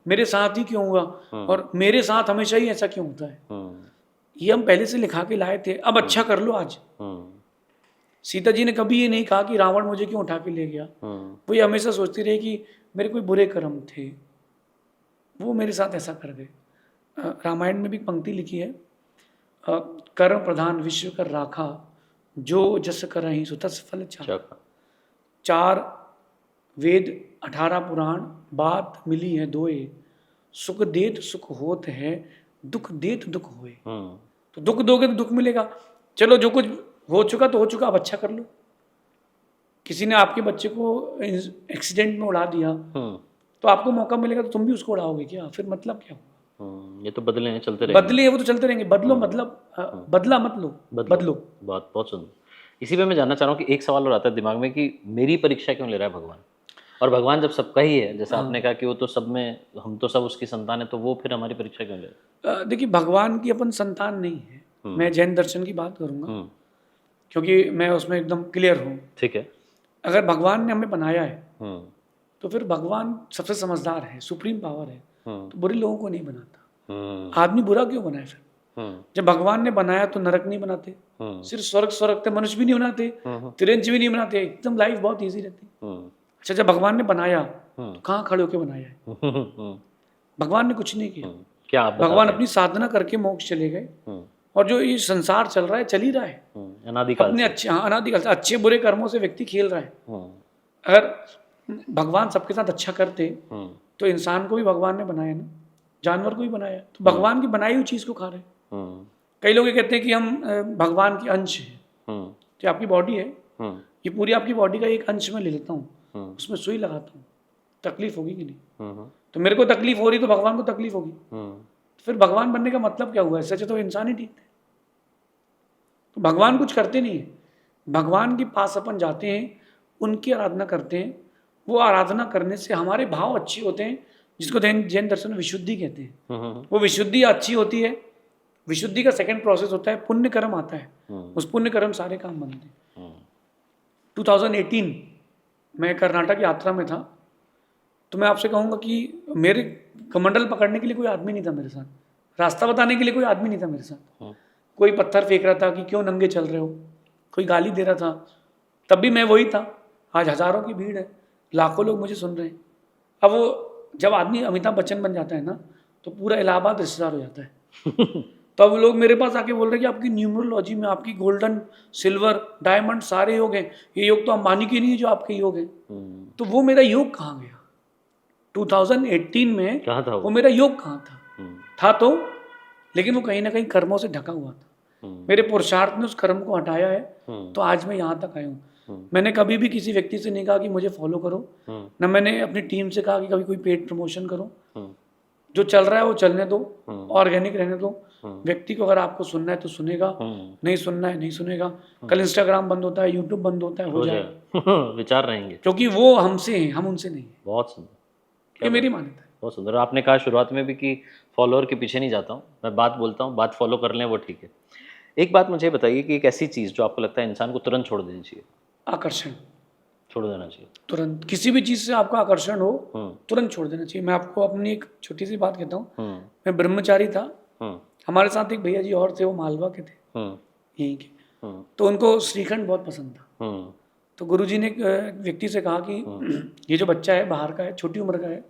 मेरे साथ ही क्यों हुआ, और मेरे साथ हमेशा ही ऐसा क्यों होता है। ये हम पहले से लिखा के लाए थे, अब अच्छा कर लो आज। सीता जी ने कभी ये नहीं कहा कि रावण मुझे क्यों उठा के ले गया। वो ये हमेशा सोचती रही कि मेरे कोई बुरे कर्म थे, वो मेरे साथ ऐसा कर गए। रामायण में भी पंक्ति लिखी है, कर्म प्रधान विश्व कर राखा, जो जस करहि सो तस फल चाखा। 4 वेद 18 पुराण, बात मिली है दोए, सुख देत सुख होत है, दुख देत दुख होए। तो दुख दोगे तो दुख मिलेगा। चलो जो कुछ हो चुका तो हो चुका, अब अच्छा कर लो। किसी ने आपके बच्चे को एक्सीडेंट में उड़ा दिया, तो आपको मौका मिलेगा तो तुम भी उसको उड़ाओगे क्या? फिर मतलब क्या हुआ? ये तो बदले हैं, चलते रहेंगे। बदले वो तो चलते रहेंगे। बदलो मतलब बदला मत लो, बदलो। बात बहुत सुंदर। इसी पे मैं जानना चाह रहा हूँ कि एक सवाल और आता है दिमाग में कि मेरी परीक्षा क्यों ले रहा है भगवान? और भगवान जब सबका ही है, जैसा आपने कहा कि वो तो सब में, हम तो सब उसकी संतान है, तो वो फिर हमारी परीक्षा क्यों ले रहा है? देखिए, भगवान की अपन संतान नहीं है। मैं जैन दर्शन की बात करूंगा, क्योंकि मैं उसमें एकदम क्लियर हूँ। ठीक है। अगर भगवान ने हमें बनाया है तो फिर भगवान सबसे समझदार है, सुप्रीम पावर है, तो बुरे लोगों को नहीं बनाता। आदमी बुरा क्यों बनाए फिर? जब भगवान ने बनाया तो नरक नहीं बनाते, सिर्फ स्वर्ग स्वर्ग मनुष्य भी नहीं बनाते, तिरंज भी नहीं बनाते, एकदम लाइफ बहुत ईजी रहती। अच्छा, जब भगवान ने बनाया तो कहाँ खड़े होकर बनाया है? भगवान ने कुछ नहीं किया। क्या आप भगवान अपनी साधना करके मोक्ष चले गए, और जो ये संसार चल रहा है चल ही रहा है अनादिकाल अपने अच्छे, अनादिकाल से अच्छे बुरे कर्मों से व्यक्ति खेल रहा है। अगर भगवान सबके साथ अच्छा करते तो इंसान को भी भगवान ने बनाया ना, जानवर को भी बनाया, तो भगवान की बनाई हुई चीज को खा रहे। कई लोग ये कहते हैं कि हम भगवान के अंश हैं। जो आपकी बॉडी है, ये पूरी आपकी बॉडी का एक अंश में ले लेता हूँ, उसमें सुई लगाता हूँ, तकलीफ होगी कि नहीं? तो मेरे को तकलीफ हो रही तो भगवान को तकलीफ होगी, फिर भगवान बनने का मतलब क्या हुआ? सच तो इंसान ही ठीक थे। तो भगवान कुछ करते नहीं है, भगवान के पास अपन जाते हैं, उनकी आराधना करते हैं। वो आराधना करने से हमारे भाव अच्छे होते हैं, जिसको जैन दर्शन में विशुद्धि कहते हैं। वो विशुद्धि अच्छी होती है। विशुद्धि का सेकंड प्रोसेस होता है पुण्य कर्म आता है, उस पुण्य कर्म सारे काम बनते हैं। 2018 मैं कर्नाटक यात्रा में था, तो मैं आपसे कहूँगा कि मेरे कमंडल पकड़ने के लिए कोई आदमी नहीं था मेरे साथ, रास्ता बताने के लिए कोई आदमी नहीं था मेरे साथ। कोई पत्थर फेंक रहा था कि क्यों नंगे चल रहे हो, कोई गाली दे रहा था, तब भी मैं वही था। आज हजारों की भीड़ है, लाखों लोग मुझे सुन रहे हैं। अब वो जब आदमी अमिताभ बच्चन बन जाता है ना, तो पूरा इलाहाबाद रिश्तेदार हो जाता है। तो अब लोग मेरे पास आके बोल रहे हैं कि आपकी न्यूमरोलॉजी में आपकी गोल्डन, सिल्वर, डायमंड सारे योग हैं, ये योग तो अंबानी के नहीं है जो आपके योग है। तो वो मेरा योग कहाँ गया? 2018 में कहाँ था वो मेरा योग कहाँ था तो, लेकिन वो कहीं ना कहीं कर्मों से ढका हुआ था। मेरे पुरुषार्थ ने उस कर्म को हटाया है, तो आज मैं यहाँ तक आया हूँ। मैंने कभी भी किसी व्यक्ति से नहीं कहा कि मुझे फॉलो करो, न मैंने अपनी टीम से कहा कि कभी कोई पेड प्रमोशन करो। जो चल रहा है वो चलने दो, ऑर्गेनिक रहने दो। व्यक्ति को अगर आपको सुनना है तो सुनेगा, नहीं सुनना है नहीं सुनेगा। कल इंस्टाग्राम बंद होता है, यूट्यूब बंद होता है, हो जाए विचार रहेंगे, क्योंकि वो हमसे हैं, हम उनसे नहीं है। बहुत सुंदर, ये मेरी मान्यता है। बहुत सुंदर। आपने कहा शुरुआत में भी कि फॉलोअर के पीछे नहीं जाता हूँ, मैं बात बोलता हूँ, बात फॉलो कर लें वो ठीक है। एक बात मुझे बताइए कि एक ऐसी चीज़ जो आपको लगता है इंसान को तुरंत छोड़ देनी चाहिए? आकर्षण छोड़ देना चाहिए तुरंत। किसी भी चीज़ से आपका आकर्षण हो तुरंत छोड़ देना चाहिए। मैं आपको अपनी एक छोटी सी बात कहता हूँ। मैं ब्रह्मचारी था, हमारे साथ एक भैया जी और थे, वो मालवा के थे, यहीं के। तो उनको श्रीखंड बहुत पसंद था। तो गुरुजी ने एक व्यक्ति से कहा कि ये जो बच्चा है बाहर का है, छोटी उम्र का है,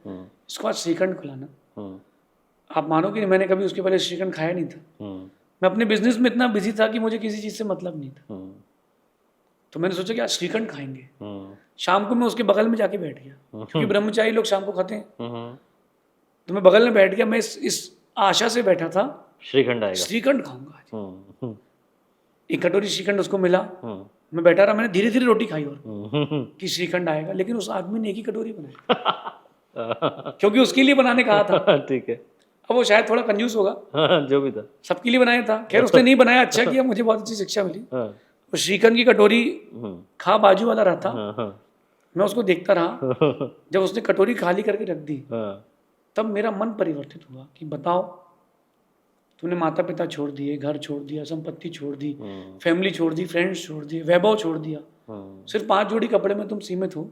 इसको आज श्रीखंड खिलाना। आप मानोगे नहीं, मैंने कभी उसके पहले श्रीखंड खाया नहीं था। मैं अपने बिजनेस में इतना बिजी था कि मुझे किसी चीज़ से मतलब नहीं था। तो मैंने सोचा कि आज श्रीखंड खाएंगे। शाम को मैं उसके बगल में जाके बैठ गया, क्योंकि ब्रह्मचारी लोग शाम को खाते हैं। तो मैं बगल में बैठ गया, मैं इस आशा से बैठा था श्रीखंड आएगा, श्रीखंड खाऊंगा आज। एक कटोरी श्रीखंड उसको मिला, मैं बैठा रहा, मैंने धीरे धीरे रोटी खाई और कि श्रीखंड आएगा, लेकिन उस आदमी ने एक ही कटोरी बनाई क्योंकि उसके लिए बनाने कहा था। ठीक है, अब वो शायद थोड़ा कंजूस होगा, जो भी था सबके लिए बनाया था। खैर उसने नहीं बनाया, अच्छा किया, मुझे बहुत अच्छी शिक्षा मिली। वो श्रीखंड की कटोरी खा बाजू वाला रहा था, मैं उसको देखता रहा। जब उसने कटोरी खाली करके रख दी तब मेरा मन परिवर्तित हुआ कि बताओ, तूने माता पिता छोड़ दिए, घर छोड़ दिया, संपत्ति छोड़ दी, फैमिली छोड़ दी, फ्रेंड्स छोड़ दिए, वैभव छोड़ दिया, सिर्फ 5 जोड़ी कपड़े में तुम सीमित हो,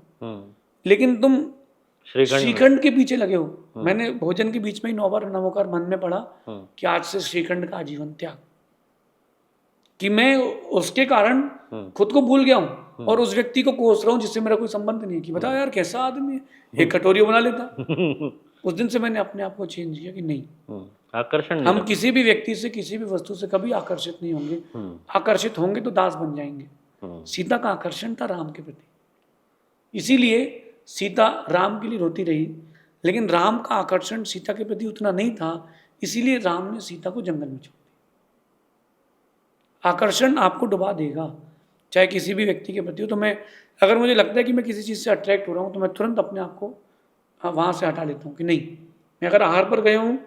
लेकिन तुम श्रीखंड के पीछे लगे हो। मैंने भोजन के बीच में ही 9 बार नमोकार मन में पढ़ा कि आज से श्रीखंड का आजीवन त्याग, कि मैं उसके कारण खुद को भूल गया हूँ और उस व्यक्ति को कोस रहा हूँ जिससे मेरा कोई संबंध नहीं है, कि बताओ यार कैसा आदमी है, एक कटोरी बना लेता। उस दिन से मैंने अपने आप को चेंज किया कि नहीं, आकर्षण हम किसी भी व्यक्ति से, किसी भी वस्तु से कभी आकर्षित नहीं होंगे। आकर्षित होंगे तो दास बन जाएंगे। सीता का आकर्षण था राम के प्रति, इसीलिए सीता राम के लिए रोती रही, लेकिन राम का आकर्षण सीता के प्रति उतना नहीं था, इसीलिए राम ने सीता को जंगल में छोड़ दिया। आकर्षण आपको डुबा देगा, चाहे किसी भी व्यक्ति के प्रति हो। तो मैं, अगर मुझे लगता है कि मैं किसी चीज़ से अट्रैक्ट हो रहा हूँ तो मैं तुरंत अपने आप को वहाँ से हटा लेता हूँ कि नहीं। मैं अगर आहार पर गया हूँ,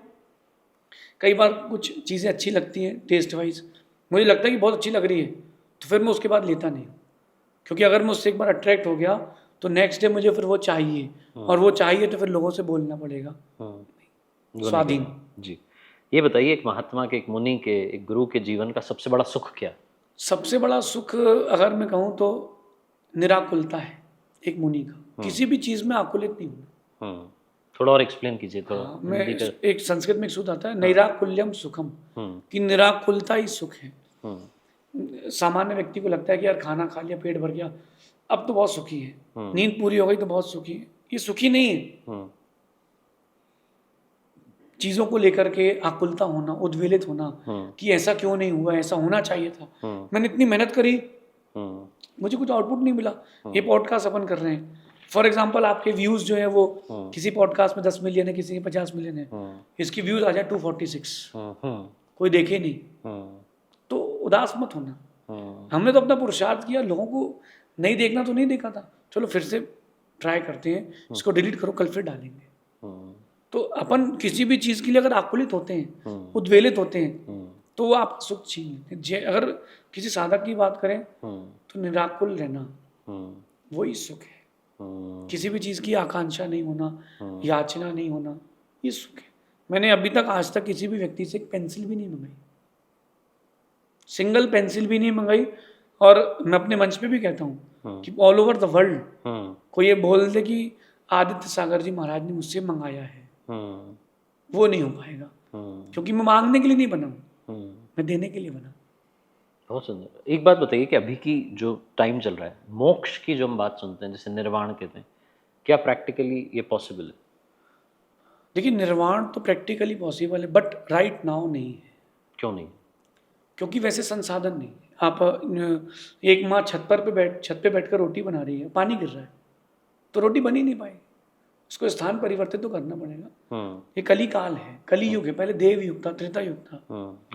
कई बार कुछ चीज़ें अच्छी लगती हैं टेस्ट वाइज, मुझे लगता है कि बहुत अच्छी लग रही है, तो फिर मैं उसके बाद लेता नहीं, क्योंकि अगर मैं उससे एक बार अट्रैक्ट हो गया तो नेक्स्ट डे मुझे फिर वो चाहिए, और वो चाहिए तो फिर लोगों से बोलना पड़ेगा। स्वाधीन। जी, ये बताइए, एक महात्मा के, एक मुनि के, एक गुरु के जीवन का सबसे बड़ा सुख क्या? सबसे बड़ा सुख अगर मैं कहूँ तो निराकुलता है एक मुनि का, किसी भी चीज़ में आकुलित नहीं होना। थोड़ा और एक्सप्लेन कीजिए तो। मैं एक संस्कृत में एक सूत्र आता है, नैराकुल्यम सुखम, कि निराकुलता ही सुख है। सामान्य व्यक्ति को लगता है कि यार खाना खा लिया, पेट भर गया, अब तो बहुत सुखी है, नींद पूरी हो गई तो बहुत सुखी है। ये सुखी नहीं है। चीजों को लेकर के आकुलता होना, उद्वेलित होना कि ऐसा क्यों नहीं हुआ, ऐसा होना चाहिए था, मैंने इतनी मेहनत करी, मुझे कुछ आउटपुट नहीं मिला। ये पॉडकास्ट अपन कर रहे हैं, फॉर एग्जाम्पल आपके व्यूज जो है वो किसी पॉडकास्ट में 10 मिलियन है, किसी के 50 मिलियन है, इसकी व्यूज आ जाए 246, कोई देखे नहीं, तो उदास मत होना। हमने तो अपना पुरुषार्थ किया, लोगों को नहीं देखना तो नहीं देखा था, चलो फिर से ट्राई करते हैं, इसको डिलीट करो, कल फिर डालेंगे। तो अपन किसी भी चीज़ के लिए अगर आकुलित होते हैं, उद्वेलित होते हैं, तो वो आप सुख छीन लेते हैं। अगर किसी साधक की बात करें तो निराकुल रहना वही सुख है। किसी भी चीज़ की आकांक्षा नहीं होना, याचना नहीं होना, ये सुख है। मैंने अभी तक, आज तक किसी भी व्यक्ति से एक पेंसिल भी नहीं मंगाई, सिंगल पेंसिल भी नहीं मंगाई। और मैं अपने मंच पे भी कहता हूँ कि ऑल ओवर द वर्ल्ड कोई ये बोल दे कि आदित्य सागर जी महाराज ने मुझसे मंगाया है, वो नहीं हो पाएगा, क्योंकि मैं मांगने के लिए नहीं बना हूँ, मैं देने के लिए बना। बहुत सुंदर। एक बात बताइए कि अभी की जो टाइम चल रहा है, मोक्ष की जो हम बात सुनते हैं, जैसे निर्वाण कहते हैं, क्या प्रैक्टिकली ये पॉसिबल है? देखिए, निर्वाण तो प्रैक्टिकली पॉसिबल है, बट राइट नाउ नहीं है। क्यों नहीं? क्योंकि वैसे संसाधन नहीं। आप एक माँ छत पे बैठकर रोटी बना रही है, पानी गिर रहा है तो रोटी बनी नहीं पाएगी, उसको स्थान परिवर्तित तो करना पड़ेगा। ये कली काल है, कली युग है, पहले देव युग था, त्रेता युग था।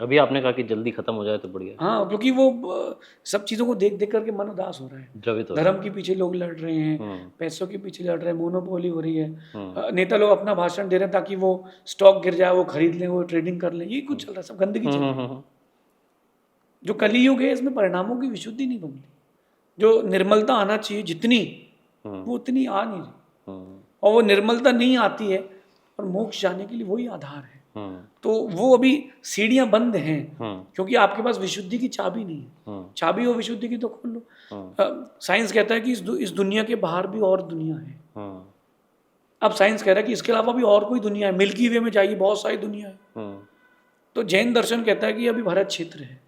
अभी आपने कहा कि जल्दी खत्म हो जाए तो बढ़िया। हाँ, क्योंकि वो सब चीजों को देख देख करके मन उदास हो रहा है। धर्म के पीछे लोग लड़ रहे हैं, पैसों के पीछे लड़ रहे हैं, मोनोपोली हो रही है, नेता लोग अपना भाषण दे रहे हैं ताकि वो स्टॉक गिर जाए, वो खरीद लें, वो ट्रेडिंग कर लें, ये कुछ चल रहा है, सब गंदगी चल रही है। जो कलियुग है, इसमें परिणामों की विशुद्धि नहीं बनती, जो निर्मलता आना चाहिए जितनी, वो उतनी आ नहीं रही, और वो निर्मलता नहीं आती है, और मोक्ष जाने के लिए वही आधार है। तो वो अभी सीढ़ियां बंद हैं, क्योंकि आपके पास विशुद्धि की चाबी नहीं है। चाबी हो विशुद्धि की तो खोल लो। साइंस कहता है कि इस दुनिया के बाहर भी और दुनिया है। अब साइंस कह रहा है कि इसके अलावा भी और कोई दुनिया है, मिल्की वे में जाइए, बहुत सारी दुनिया है। तो जैन दर्शन कहता है कि अभी भारत क्षेत्र है,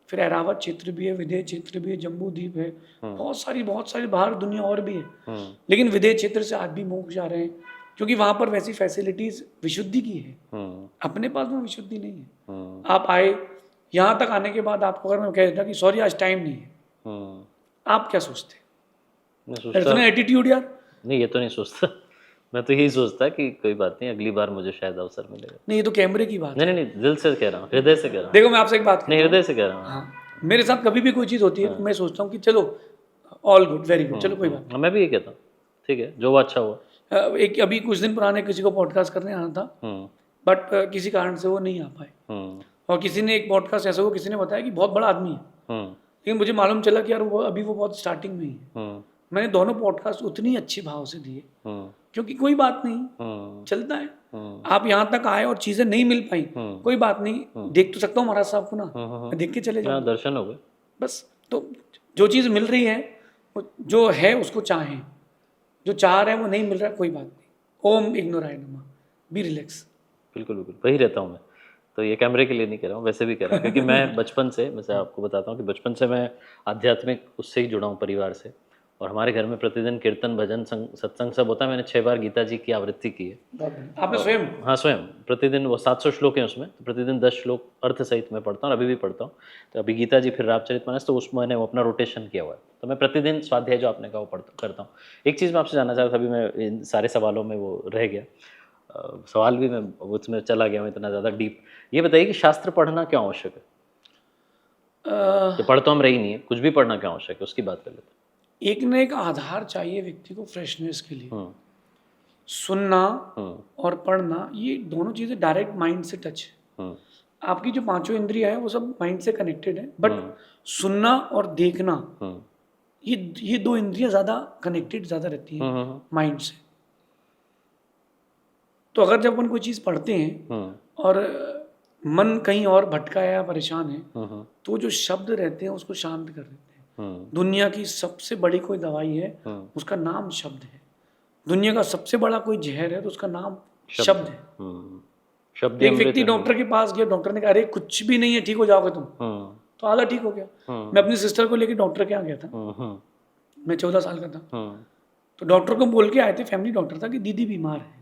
फिर ऐरावत क्षेत्र भी है, विदेह क्षेत्र भी है, जम्बू द्वीप है, बहुत सारी बाहर दुनिया और भी है। लेकिन विदेह क्षेत्र से आज भी मोक्ष जा रहे हैं, क्योंकि वहां पर वैसी फैसिलिटीज विशुद्धि की है, अपने पास में विशुद्धि नहीं है। आप आए, यहाँ तक आने के बाद आपको अगर मैं कह देता कि सॉरी आज टाइम नहीं है, आप क्या सोचते मैं हैं? सोचता इतना एटीट्यूड यार। नहीं, ये तो नहीं सोचता। मैं तो यही सोचता कि कोई बात नहीं, अगली बार मुझे शायद अवसर मिलेगा। नहीं, ये तो कैमरे की बात नहीं है। नहीं नहीं, दिल से कह रहा हूँ, हृदय से कह रहा हूँ। देखो मैं आपसे एक बात नहीं, कहता हूँ। हृदय से कह रहा हूँ। हाँ, मेरे साथ कभी भी कोई चीज़ होती है तो मैं सोचता हूँ कि चलो ऑल गुड, वेरी गुड, चलो कोई बात हाँ, मैं भी ये कहता हूँ, ठीक है, जो हुआ अच्छा हुआ। एक अभी कुछ दिन पुराने किसी को पॉडकास्ट करने आना था, हम्म बट किसी कारण से वो नहीं आ पाए। हम्म और किसी ने एक पॉडकास्ट ऐसा हुआ, किसी ने बताया कि बहुत बड़ा आदमी है, हम्म लेकिन मुझे मालूम चला कि यार वो अभी वो बहुत स्टार्टिंग में ही है। हम्म मैंने दोनों पॉडकास्ट उतनी अच्छे भाव से दिए, हम्म क्योंकि कोई बात नहीं, हम्म चलता है। हम्म आप यहाँ तक आए और चीज़ें नहीं मिल पाई, कोई बात नहीं, देख तो सकता हूँ महाराज साहब को ना, मैं देख के चले हाँ, जाऊँगा दर्शन हो गए। बस। तो जो चीज़ मिल रही है, वो जो है उसको चाहें, जो चाह रहे हैं वो नहीं मिल रहा है, कोई बात नहीं। ओम इग्नोराय नमः, बी रिलैक्स। बिल्कुल बिल्कुल, वही रहता हूँ मैं। तो ये कैमरे के लिए नहीं कह रहा हूँ, वैसे भी कह रहा हूँ, क्योंकि मैं बचपन से, मैं आपको बताता हूँ कि बचपन से मैं आध्यात्मिक उससे ही जुड़ा हूँ, परिवार से। और हमारे घर में प्रतिदिन कीर्तन, भजन, सत्संग सब होता है। मैंने 6 बार गीता जी की आवृत्ति की है। आपने स्वयं? हाँ, स्वयं। प्रतिदिन वो 700 श्लोक हैं उसमें, तो प्रतिदिन 10 श्लोक अर्थ सहित मैं पढ़ता हूँ और अभी भी पढ़ता हूँ। तो अभी गीता जी, फिर रामचरितमानस, तो उसमें मैंने वो अपना रोटेशन किया हुआ है। तो मैं प्रतिदिन स्वाध्याय जो आपने कहा वो करता हूँ। एक चीज़ मैं आपसे जानना चाह रहा था, अभी मैं इन सारे सवालों में वो रह गया, सवाल भी मैं उसमें चला गया हूँ इतना ज़्यादा डीप। ये बताइए कि शास्त्र पढ़ना क्यों आवश्यक है? कि पढ़ तो हम रही नहीं है, कुछ भी पढ़ना क्यों आवश्यक है, उसकी बात कर लेते एक न एक आधार चाहिए व्यक्ति को फ्रेशनेस के लिए। हैं। सुनना और पढ़ना, ये दोनों चीज़ें डायरेक्ट माइंड से टच है। आपकी जो पांचों इंद्रियां हैं वो सब माइंड से कनेक्टेड है, बट सुनना और देखना, ये दो इंद्रियां ज़्यादा कनेक्टेड ज़्यादा रहती हैं माइंड से। तो अगर जब अपन कोई चीज़ पढ़ते हैं और मन कहीं और भटका है या परेशान है, तो जो शब्द रहते हैं उसको शांत कर देते हैं। दुनिया की सबसे बड़ी कोई दवाई है, उसका नाम शब्द है। दुनिया का सबसे बड़ा कोई जहर है तो उसका नाम शब्द है। शब्द एक व्यक्ति डॉक्टर के पास गया, डॉक्टर ने कहा अरे कुछ भी नहीं है, ठीक हो जाओगे तुम, तो आधा ठीक हो गया। मैं अपनी सिस्टर को लेकर डॉक्टर के यहाँ गया था, मैं 14 साल का था। तो डॉक्टर को बोल के आए थे, फैमिली डॉक्टर था, कि दीदी बीमार है।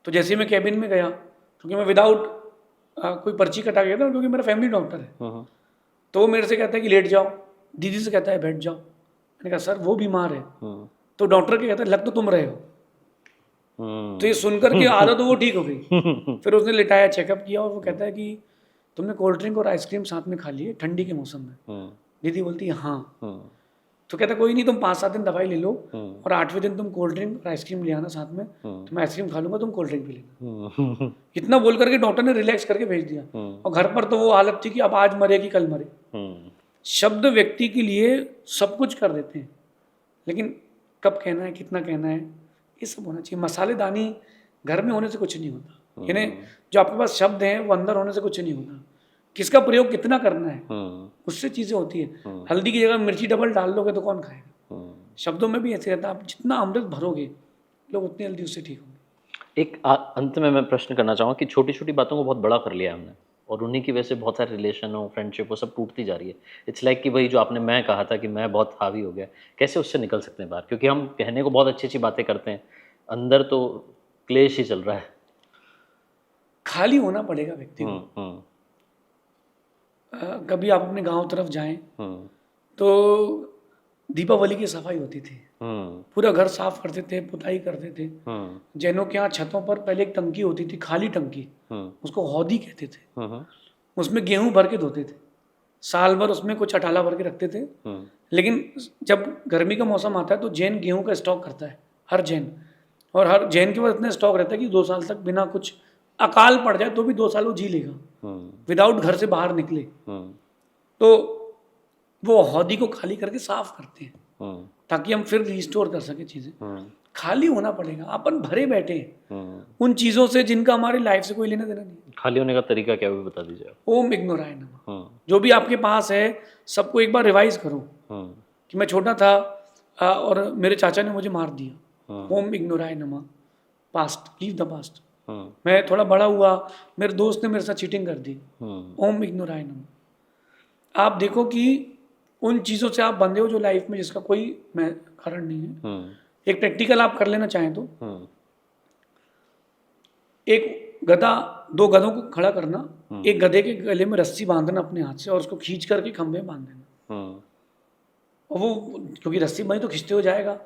तो जैसे ही मैं कैबिन में गया, क्योंकि मैं विदाउट कोई पर्ची कटा गया था, क्योंकि मेरा फैमिली डॉक्टर है, तो वो मेरे से कहता है कि लेट जाओ, दीदी से कहता है बैठ जाओ। मैंने कहा सर वो बीमार है। तो डॉक्टर के कहता है लग तो तुम रहे हो। तो ये सुनकर के आदत तो वो ठीक हो गई। फिर उसने लिटाया, चेकअप किया, और वो कहता है कि तुमने कोल्ड ड्रिंक और आइसक्रीम साथ में खा ली है ठंडी के मौसम में? दीदी बोलती है हाँ। तो कहता कोई नहीं, तुम 5-7 दिन दवाई ले लो और 8वें दिन तुम कोल्ड ड्रिंक और आइसक्रीम ले आना साथ में, तो मैं आइसक्रीम खा लूंगा, तुम कोल्ड ड्रिंक पी लेना। इतना बोल करके डॉक्टर ने रिलैक्स करके भेज दिया। और घर पर तो वो हालत थी कि अब आज मरे कि कल मरे। शब्द व्यक्ति के लिए सब कुछ कर देते हैं, लेकिन कब कहना है, कितना कहना है, ये सब होना चाहिए। मसालेदानी घर में होने से कुछ नहीं होता, यानी जो आपके पास शब्द हैं वो अंदर होने से कुछ नहीं होता। किसका प्रयोग कितना करना है उससे चीज़ें होती है। हल्दी की जगह मिर्ची डबल डाल लोगे तो कौन खाएगा? शब्दों में भी ऐसे रहता है, आप जितना अमृत भरोगे लोग उतनी जल्दी उससे ठीक होंगे। एक अंत में मैं प्रश्न करना चाहूँगा कि छोटी छोटी बातों को बहुत बड़ा कर लिया हमने, और उन्हीं की वजह से बहुत सारे रिलेशन हो, फ्रेंडशिप हो, सब टूटती जा रही है। इट्स लाइक कि वही जो आपने मैं कहा था कि मैं बहुत हावी हो गया, कैसे उससे निकल सकते हैं बाहर? क्योंकि हम कहने को बहुत अच्छी अच्छी बातें करते हैं, अंदर तो क्लेश ही चल रहा है। खाली होना पड़ेगा व्यक्ति को। कभी आप अपने गांव तरफ जाएं तो दीपावली की सफाई होती थी, पूरा घर साफ करते थे, पुताई करते थे। जैनों के यहाँ छतों पर पहले एक टंकी होती थी, खाली टंकी, उसको हौदी कहते थे। उसमें गेहूं भर के धोते थे, साल भर उसमें कुछ अटाला भर के रखते थे। लेकिन जब गर्मी का मौसम आता है तो जैन गेहूं का स्टॉक करता है, हर जैन, और हर जैन के पास इतना स्टॉक रहता है कि 2 साल तक बिना कुछ अकाल पड़ जाए तो भी 2 साल वो जी लेगा विदाउट घर से बाहर निकले। तो वो हौदी को खाली करके साफ करते हैं ताकि हम फिर रिस्टोर कर सके चीजें। खाली होना पड़ेगा, अपन भरे बैठे उन चीजों से जिनका हमारी लाइफ से कोई लेना देना नहीं। खाली होने का तरीका क्या भी बता दीजिए। ओम इग्नोराय नमः, जो भी आपके पास है सबको एक बार रिवाइज करो कि मैं छोटा था और मेरे चाचा ने मुझे मार दिया, ओम इग्नोराय नमः, पास्ट, लीव द पास्ट। मैं थोड़ा बड़ा हुआ, मेरे दोस्त ने मेरे साथ चीटिंग कर दी, ओम इग्नोराय नमः। आप देखो कि उन चीज़ों से आप बंधे हो जो लाइफ में जिसका कोई कारण नहीं है। एक प्रैक्टिकल आप कर लेना चाहें तो एक गधा, 2 गधों को खड़ा करना, एक गधे के गले में रस्सी बांधना अपने हाथ से और उसको खींच करके खंभे बांध देना, और वो क्योंकि रस्सी बांधी तो खींचते हो जाएगा,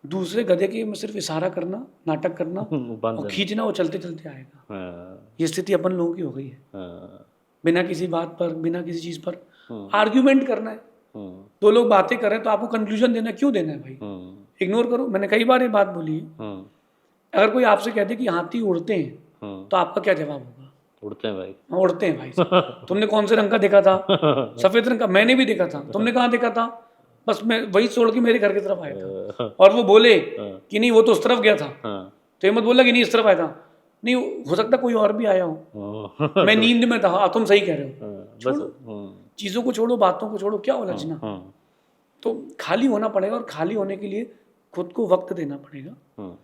दूसरे गधे के में सिर्फ इशारा करना, नाटक करना और खींचना, वो चलते चलते आएगा। ये स्थिति अपन लोगों की हो गई है। बिना किसी बात पर, बिना किसी चीज पर आर्ग्यूमेंट करना है। दो लोग बातें कर रहे हैं तो आपको कंक्लूजन देना है, क्यों देना है भाई? इग्नोर करो। मैंने कई बार ये बात बोली है। अगर कोई आपसे कहते कि हाथी उड़ते हैं तो आपका क्या जवाब होगा? उड़ते हैं भाई। हाँ, उड़ते हैं भाई। तुमने कौन से रंग का देखा था? सफेद रंग का। मैंने भी देखा था। तुमने कहाँ देखा था? बस मैं वही छोड़ के मेरे घर की तरफ आया था। और वो बोले कि नहीं वो तो उस तरफ गया था, तो ये मत बोला कि नहीं इस तरफ आया था। नहीं, हो सकता कोई और भी आया हो, मैं नींद में था। तुम सही कह रहे हो। छोड़ो, चीजों को छोड़ो, बातों को छोड़ो, क्या उलझना। तो खाली होना पड़ेगा, और खाली होने के लिए खुद को वक्त देना पड़ेगा।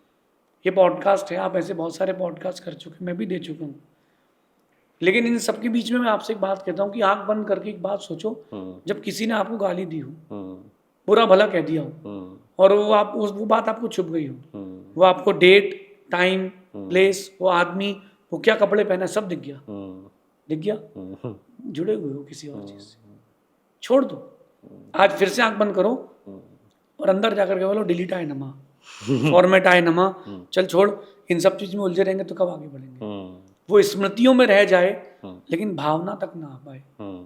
ये पॉडकास्ट है, आप ऐसे बहुत सारे पॉडकास्ट कर चुके, मैं भी दे चुका हूँ। लेकिन इन सबके बीच में मैं आपसे एक बात कहता हूँ कि आंख बंद करके एक बात सोचो, जब किसी ने आपको गाली दी हो, बुरा भला कह दिया हो, और वो बात आपको छुप गई हो, वो आपको डेट, टाइम, प्लेस, वो आदमी, वो क्या कपड़े पहना, सब दिख गया। दिख गया, जुड़े हुए हो किसी और चीज से, छोड़ दो। आज फिर से आंख बंद करो और अंदर जाकर के बोलो डिलीट आए नमा, फॉर्मेट आए नमा, चल छोड़, इन सब चीज में उलझे रहेंगे तो कब आगे बढ़ेंगे? वो स्मृतियों में रह जाए लेकिन भावना तक ना आ पाए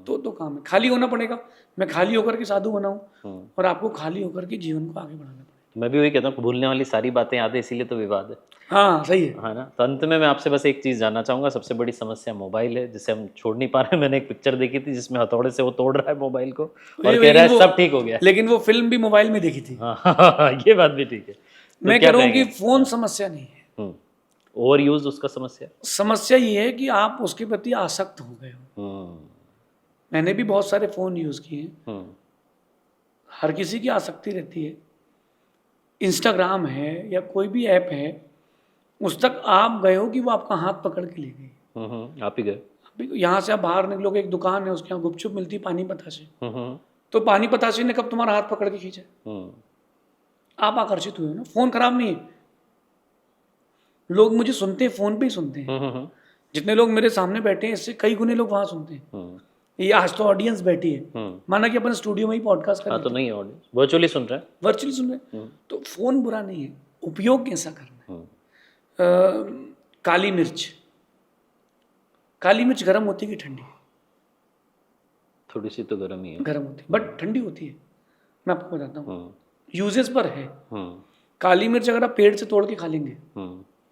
तो काम है। खाली होना पड़ेगा। मैं खाली होकर के साधु बनाऊं और आपको खाली होकर के जीवन को आगे बढ़ाना पड़ेगा। मैं भी वही कहता हूँ, भूलने वाली सारी बातें याद है, इसीलिए तो विवाद है। हाँ सही है ना। तो अंत में मैं आपसे बस एक चीज जानना चाहूंगा, सबसे बड़ी समस्या मोबाइल है जिसे हम छोड़ नहीं पा रहे हैं। मैंने एक पिक्चर देखी थी जिसमें हथौड़े से वो तोड़ रहा है मोबाइल को और कह रहा है सब ठीक हो गया। लेकिन वो फिल्म भी मोबाइल में देखी थी। ये बात भी ठीक है। मैं कह रहा हूँ कि फोन समस्या नहीं है, ओवर यूज उसका समस्या ये है कि आप उसके प्रति आसक्त हो गए हो। मैंने भी बहुत सारे फोन यूज किए हैं। हर किसी की आसक्ति रहती है। इंस्टाग्राम है या कोई भी ऐप है, उस तक आप गए हो कि वो आपका हाथ पकड़ के ले गई। आप ही गए। यहाँ से आप बाहर निकलोगे, एक दुकान है, उसके यहाँ गुपचुप मिलती, पानी बताशे, तो पानी बताशे ने कब तुम्हारा हाथ पकड़ के खींचा? आप आकर्षित हुए हो ना। फोन खराब नहीं है। लोग मुझे सुनते हैं, फोन पे ही सुनते हैं। जितने लोग मेरे सामने बैठे हैं इससे कई गुने लोग वहां सुनते हैं। ये आज तो ऑडियंस बैठी है, माना कि अपन स्टूडियो में ही पॉडकास्ट कर रहे हैं, तो नहीं ऑडियंस वर्चुअली सुन रहे हैं, वर्चुअली सुन रहे हैं। तो फोन बुरा नहीं है, उपयोग कैसा करना है। काली मिर्च, काली मिर्च गर्म होती है कि ठंडी? थोड़ी सी तो गर्म ही है। गर्म होती है बट ठंडी होती है। मैं आपको बताता हूँ, यूजेस पर है। काली मिर्च अगर आप पेड़ से तोड़ के खा लेंगे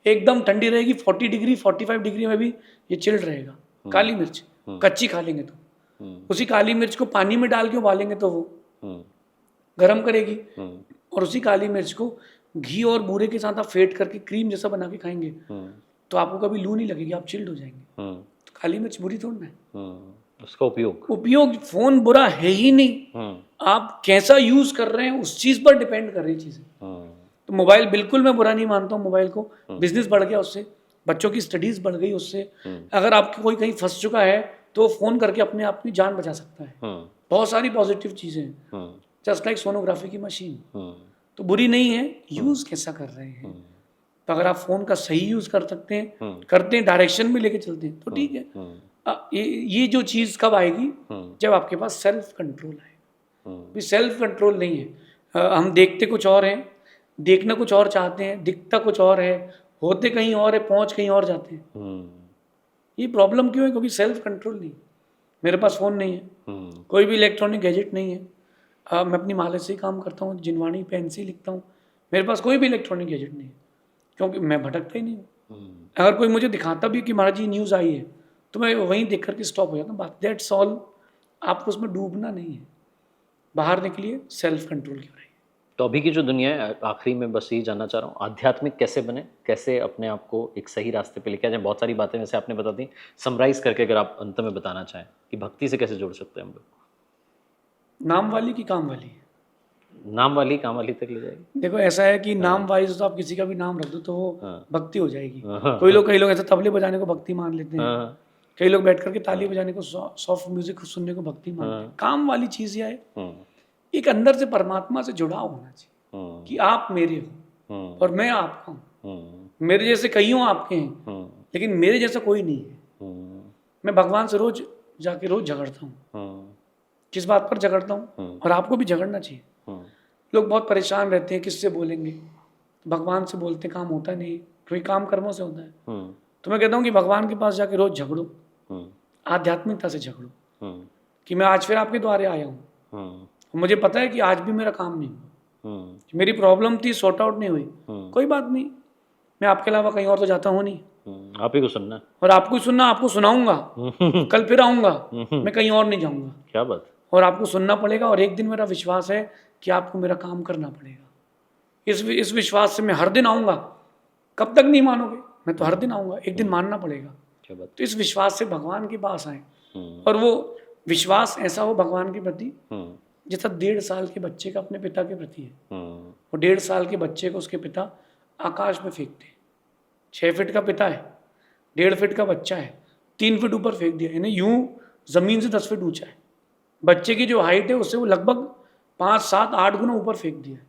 एकदम ठंडी रहेगी, 40 डिग्री 45 डिग्री में भी ये चिल्ड रहेगा। काली मिर्च कच्ची खा लेंगे तो उसी काली मिर्च को पानी में डाल के उबालेंगे तो वो गर्म करेगी। और उसी काली मिर्च को घी और बूरे के साथ आप फेंट करके क्रीम जैसा बना के खाएंगे तो आपको कभी लू नहीं लगेगी, आप चिल्ड हो जाएंगे। तो काली मिर्च बुरी थोड़ी है। उसका उपयोग फोन बुरा है ही नहीं, आप कैसा यूज कर रहे हैं उस चीज पर डिपेंड कर रही चीजें। तो मोबाइल बिल्कुल मैं बुरा नहीं मानता हूँ। मोबाइल को बिजनेस बढ़ गया उससे, बच्चों की स्टडीज बढ़ गई उससे। अगर आपकी कोई कहीं फंस चुका है तो फोन करके अपने आप की जान बचा सकता है। बहुत सारी पॉजिटिव चीजें हैं, जस्ट लाइक सोनोग्राफी की मशीन। तो बुरी नहीं है, यूज कैसा कर रहे हैं। तो अगर आप फोन का सही यूज कर सकते हैं, करते हैं, डायरेक्शन में लेके चलते हैं तो ठीक है। ये जो चीज कब आएगी? जब आपके पास सेल्फ कंट्रोल आए। सेल्फ कंट्रोल नहीं है। हम देखते कुछ और हैं, देखना कुछ और चाहते हैं, दिखता कुछ और है, होते कहीं और है, पहुंच कहीं और जाते हैं। ये प्रॉब्लम क्यों है? क्योंकि सेल्फ कंट्रोल नहीं। मेरे पास फोन नहीं है, कोई भी इलेक्ट्रॉनिक गैजेट नहीं है। मैं अपनी माले से ही काम करता हूँ, जिनवाणी पेन से ही लिखता हूँ। मेरे पास कोई भी इलेक्ट्रॉनिक गैजेट नहीं है क्योंकि मैं भटकता ही नहीं हूँ। अगर कोई मुझे दिखाता भी कि महाराज जी न्यूज़ आई है तो मैं वहीं देख करके स्टॉप हो जाता हूँ। बात दैट्स ऑल। आपको उसमें डूबना नहीं है, बाहर निकलिए, सेल्फ कंट्रोल की रहिए। तो अभी की जो दुनिया है, आखिरी में बस यही जानना चाह रहा हूँ, आध्यात्मिक कैसे बने, कैसे अपने आप को एक सही रास्ते पे लेके आ जाए। बहुत सारी बातें वैसे आपने बता दी, समराइज करके अगर आप अंत में बताना चाहें कि भक्ति से कैसे जोड़ सकते हैं हम लोग। नाम वाली की काम वाली? नाम वाली काम वाली तक ले जाएगी। देखो ऐसा है कि नाम वाइज तो आप किसी का भी नाम रख दो तो वो भक्ति हो जाएगी। कई लोग ऐसे तबले बजाने को भक्ति मान लेते हैं, कई लोग बैठ करके ताली बजाने को, सॉफ्ट म्यूजिक सुनने को भक्ति मानते हैं। काम वाली चीज यह है, एक अंदर से परमात्मा से जुड़ाव होना चाहिए कि आप मेरे हो और मैं आपका हूँ। मेरे जैसे कई हों आपके हैं, लेकिन मेरे जैसा कोई नहीं है। मैं भगवान से रोज जाके रोज झगड़ता हूँ। किस बात पर झगड़ता हूँ? और आपको भी झगड़ना चाहिए। लोग बहुत परेशान रहते हैं, किससे बोलेंगे, भगवान से बोलते काम होता नहीं, क्योंकि काम कर्मों से होता है। तो मैं कहता हूँ कि भगवान के पास जाके रोज झगड़ो, आध्यात्मिकता से झगड़ो कि मैं आज फिर आपके द्वारे आया हूँ, मुझे पता है कि आज भी मेरा काम नहीं हुआ, मेरी प्रॉब्लम थी, सॉर्ट आउट नहीं हुई, कोई बात नहीं, मैं आपके अलावा कहीं और तो जाता हूँ नहीं, आप ही को सुनना और आपको सुनना, आपको सुनाऊंगा, कल फिर आऊंगा, मैं कहीं और नहीं जाऊंगा। क्या बात। और आपको सुनना पड़ेगा, और एक दिन मेरा विश्वास है कि आपको मेरा काम करना पड़ेगा। इस विश्वास से मैं हर दिन आऊंगा। कब तक नहीं मानोगे, मैं तो हर दिन आऊंगा, एक दिन मानना पड़ेगा। क्या बात। तो इस विश्वास से भगवान के पास आए, और वो विश्वास ऐसा हो भगवान के प्रति जैसा 1.5 साल के बच्चे का अपने पिता के प्रति है। और 1.5 साल के बच्चे को उसके पिता आकाश में फेंकते हैं। 6 फीट का पिता है, 1.5 फीट का बच्चा है, 3 फीट ऊपर फेंक दिया, यानी यूं जमीन से 10 फीट ऊंचा है। बच्चे की जो हाइट है उससे वो लगभग 5, 7, 8 गुना ऊपर फेंक दिया है।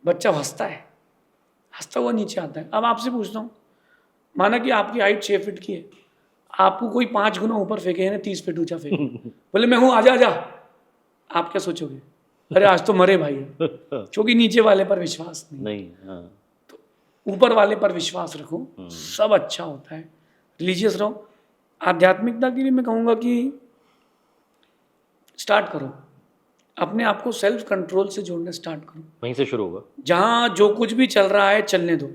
बच्चा हंसता है, हंसता हुआ नीचे आता है। अब आपसे पूछता हूँ, माना कि आपकी हाइट 6 फीट की है, आपको कोई 5 गुना ऊपर फेंके, यानी 30 फीट ऊंचा फेंके, बोले मैं हूँ, आजा आजा, आप क्या सोचोगे? अरे आज तो मरे भाई, क्योंकि नीचे वाले पर विश्वास नहीं। तो ऊपर वाले पर विश्वास रखो, सब अच्छा होता है। रिलीजियस रहो। आध्यात्मिकता के लिए मैं कहूँगा कि स्टार्ट करो, अपने आप को सेल्फ कंट्रोल से जोड़ना स्टार्ट करो। वहीं से शुरू होगा। जहाँ जो कुछ भी चल रहा है चलने दो,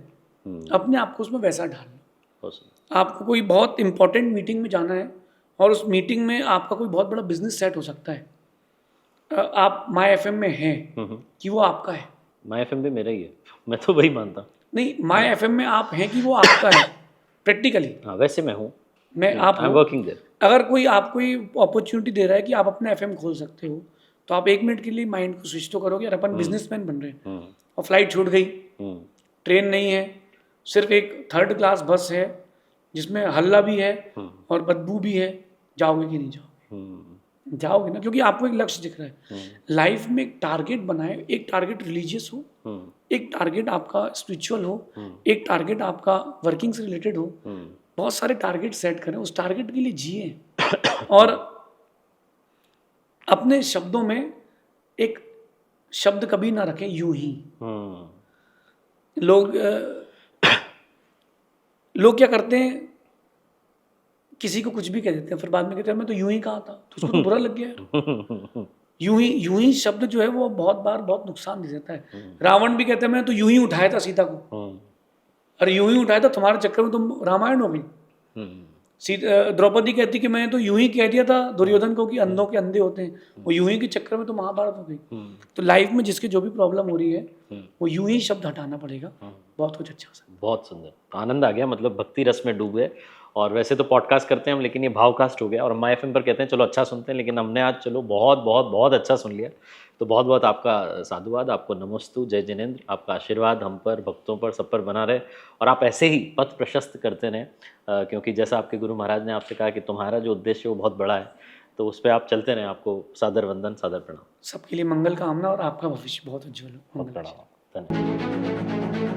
अपने आप को उसमें वैसा ढाल लो। आपको कोई बहुत इंपॉर्टेंट मीटिंग में जाना है, और उस मीटिंग में आपका कोई बहुत बड़ा बिजनेस सेट हो सकता है, आप माई एफएम में हैं कि वो आपका है। माई एफएम भी मेरा ही है, मैं तो वही मानता हूँ। नहीं, माई एफएम में आप हैं कि वो आपका है प्रैक्टिकली। हाँ, वैसे मैं हूँ, मैं आप वर्किंग देयर। अगर कोई आपको अपॉर्चुनिटी दे रहा है कि आप अपना एफएम खोल सकते हो, तो आप 1 मिनट के लिए माइंड को स्विच तो करोगे, यार अपन बिजनेसमैन बन रहे हैं, और फ्लाइट छूट गई, ट्रेन नहीं है, सिर्फ एक 3rd क्लास बस है जिसमें हल्ला भी है और बदबू भी है, जाओगे कि नहीं जाओगे? जाओगे ना, क्योंकि आपको एक लक्ष्य दिख रहा है। लाइफ में एक टारगेट बनाए, एक टारगेट रिलीजियस हो, एक टारगेट आपका स्पिरिचुअल हो, एक टारगेट आपका वर्किंग से रिलेटेड हो। बहुत सारे टारगेट सेट करें, उस टारगेट के लिए जिए, और अपने शब्दों में एक शब्द कभी ना रखें यूं ही। लोग क्या करते हैं, किसी को कुछ भी कह देते हैं, फिर बाद में कहते हैं मैं तो यूं ही कहा था, तो उसको तो बुरा लग गया। यूं ही शब्द जो है वो बहुत बार बहुत नुकसान दे देता है। रावण भी कहते हैं मैं तो यूं ही उठाया था सीता को, अरे यूं ही उठाया था, तुम्हारे चक्कर में तुम रामायण हो गई। द्रौपदी कहती कि मैंने तो यूं ही कह दिया था दुर्योधन को कि अंधों के अंधे होते हैं, वो यूं ही के चक्कर में तो महाभारत हो गई। तो लाइफ में जिसके जो भी प्रॉब्लम हो रही है, वो यूं ही शब्द हटाना पड़ेगा, बहुत कुछ अच्छा हो सकता है। बहुत सुंदर, आनंद आ गया, मतलब भक्ति रस में डूब गए। और वैसे तो पॉडकास्ट करते हैं हम, लेकिन ये भावकास्ट हो गया, और माई एफएम पर कहते हैं चलो अच्छा सुनते हैं, लेकिन हमने आज चलो बहुत बहुत बहुत अच्छा सुन लिया। तो बहुत बहुत आपका साधुवाद, आपको नमस्तु, जय जिनेंद्र। आपका आशीर्वाद हम पर, भक्तों पर, सब पर बना रहे, और आप ऐसे ही पथ प्रशस्त करते रहें, क्योंकि जैसा आपके गुरु महाराज ने आपसे कहा कि तुम्हारा जो उद्देश्य है वो बहुत बड़ा है, तो उस पर आप चलते रहें। आपको सादर वंदन, सादर प्रणाम। सबके लिए मंगल कामना, और आपका भविष्य बहुत उज्जवल हो। बहुत प्रणाम, धन्यवाद।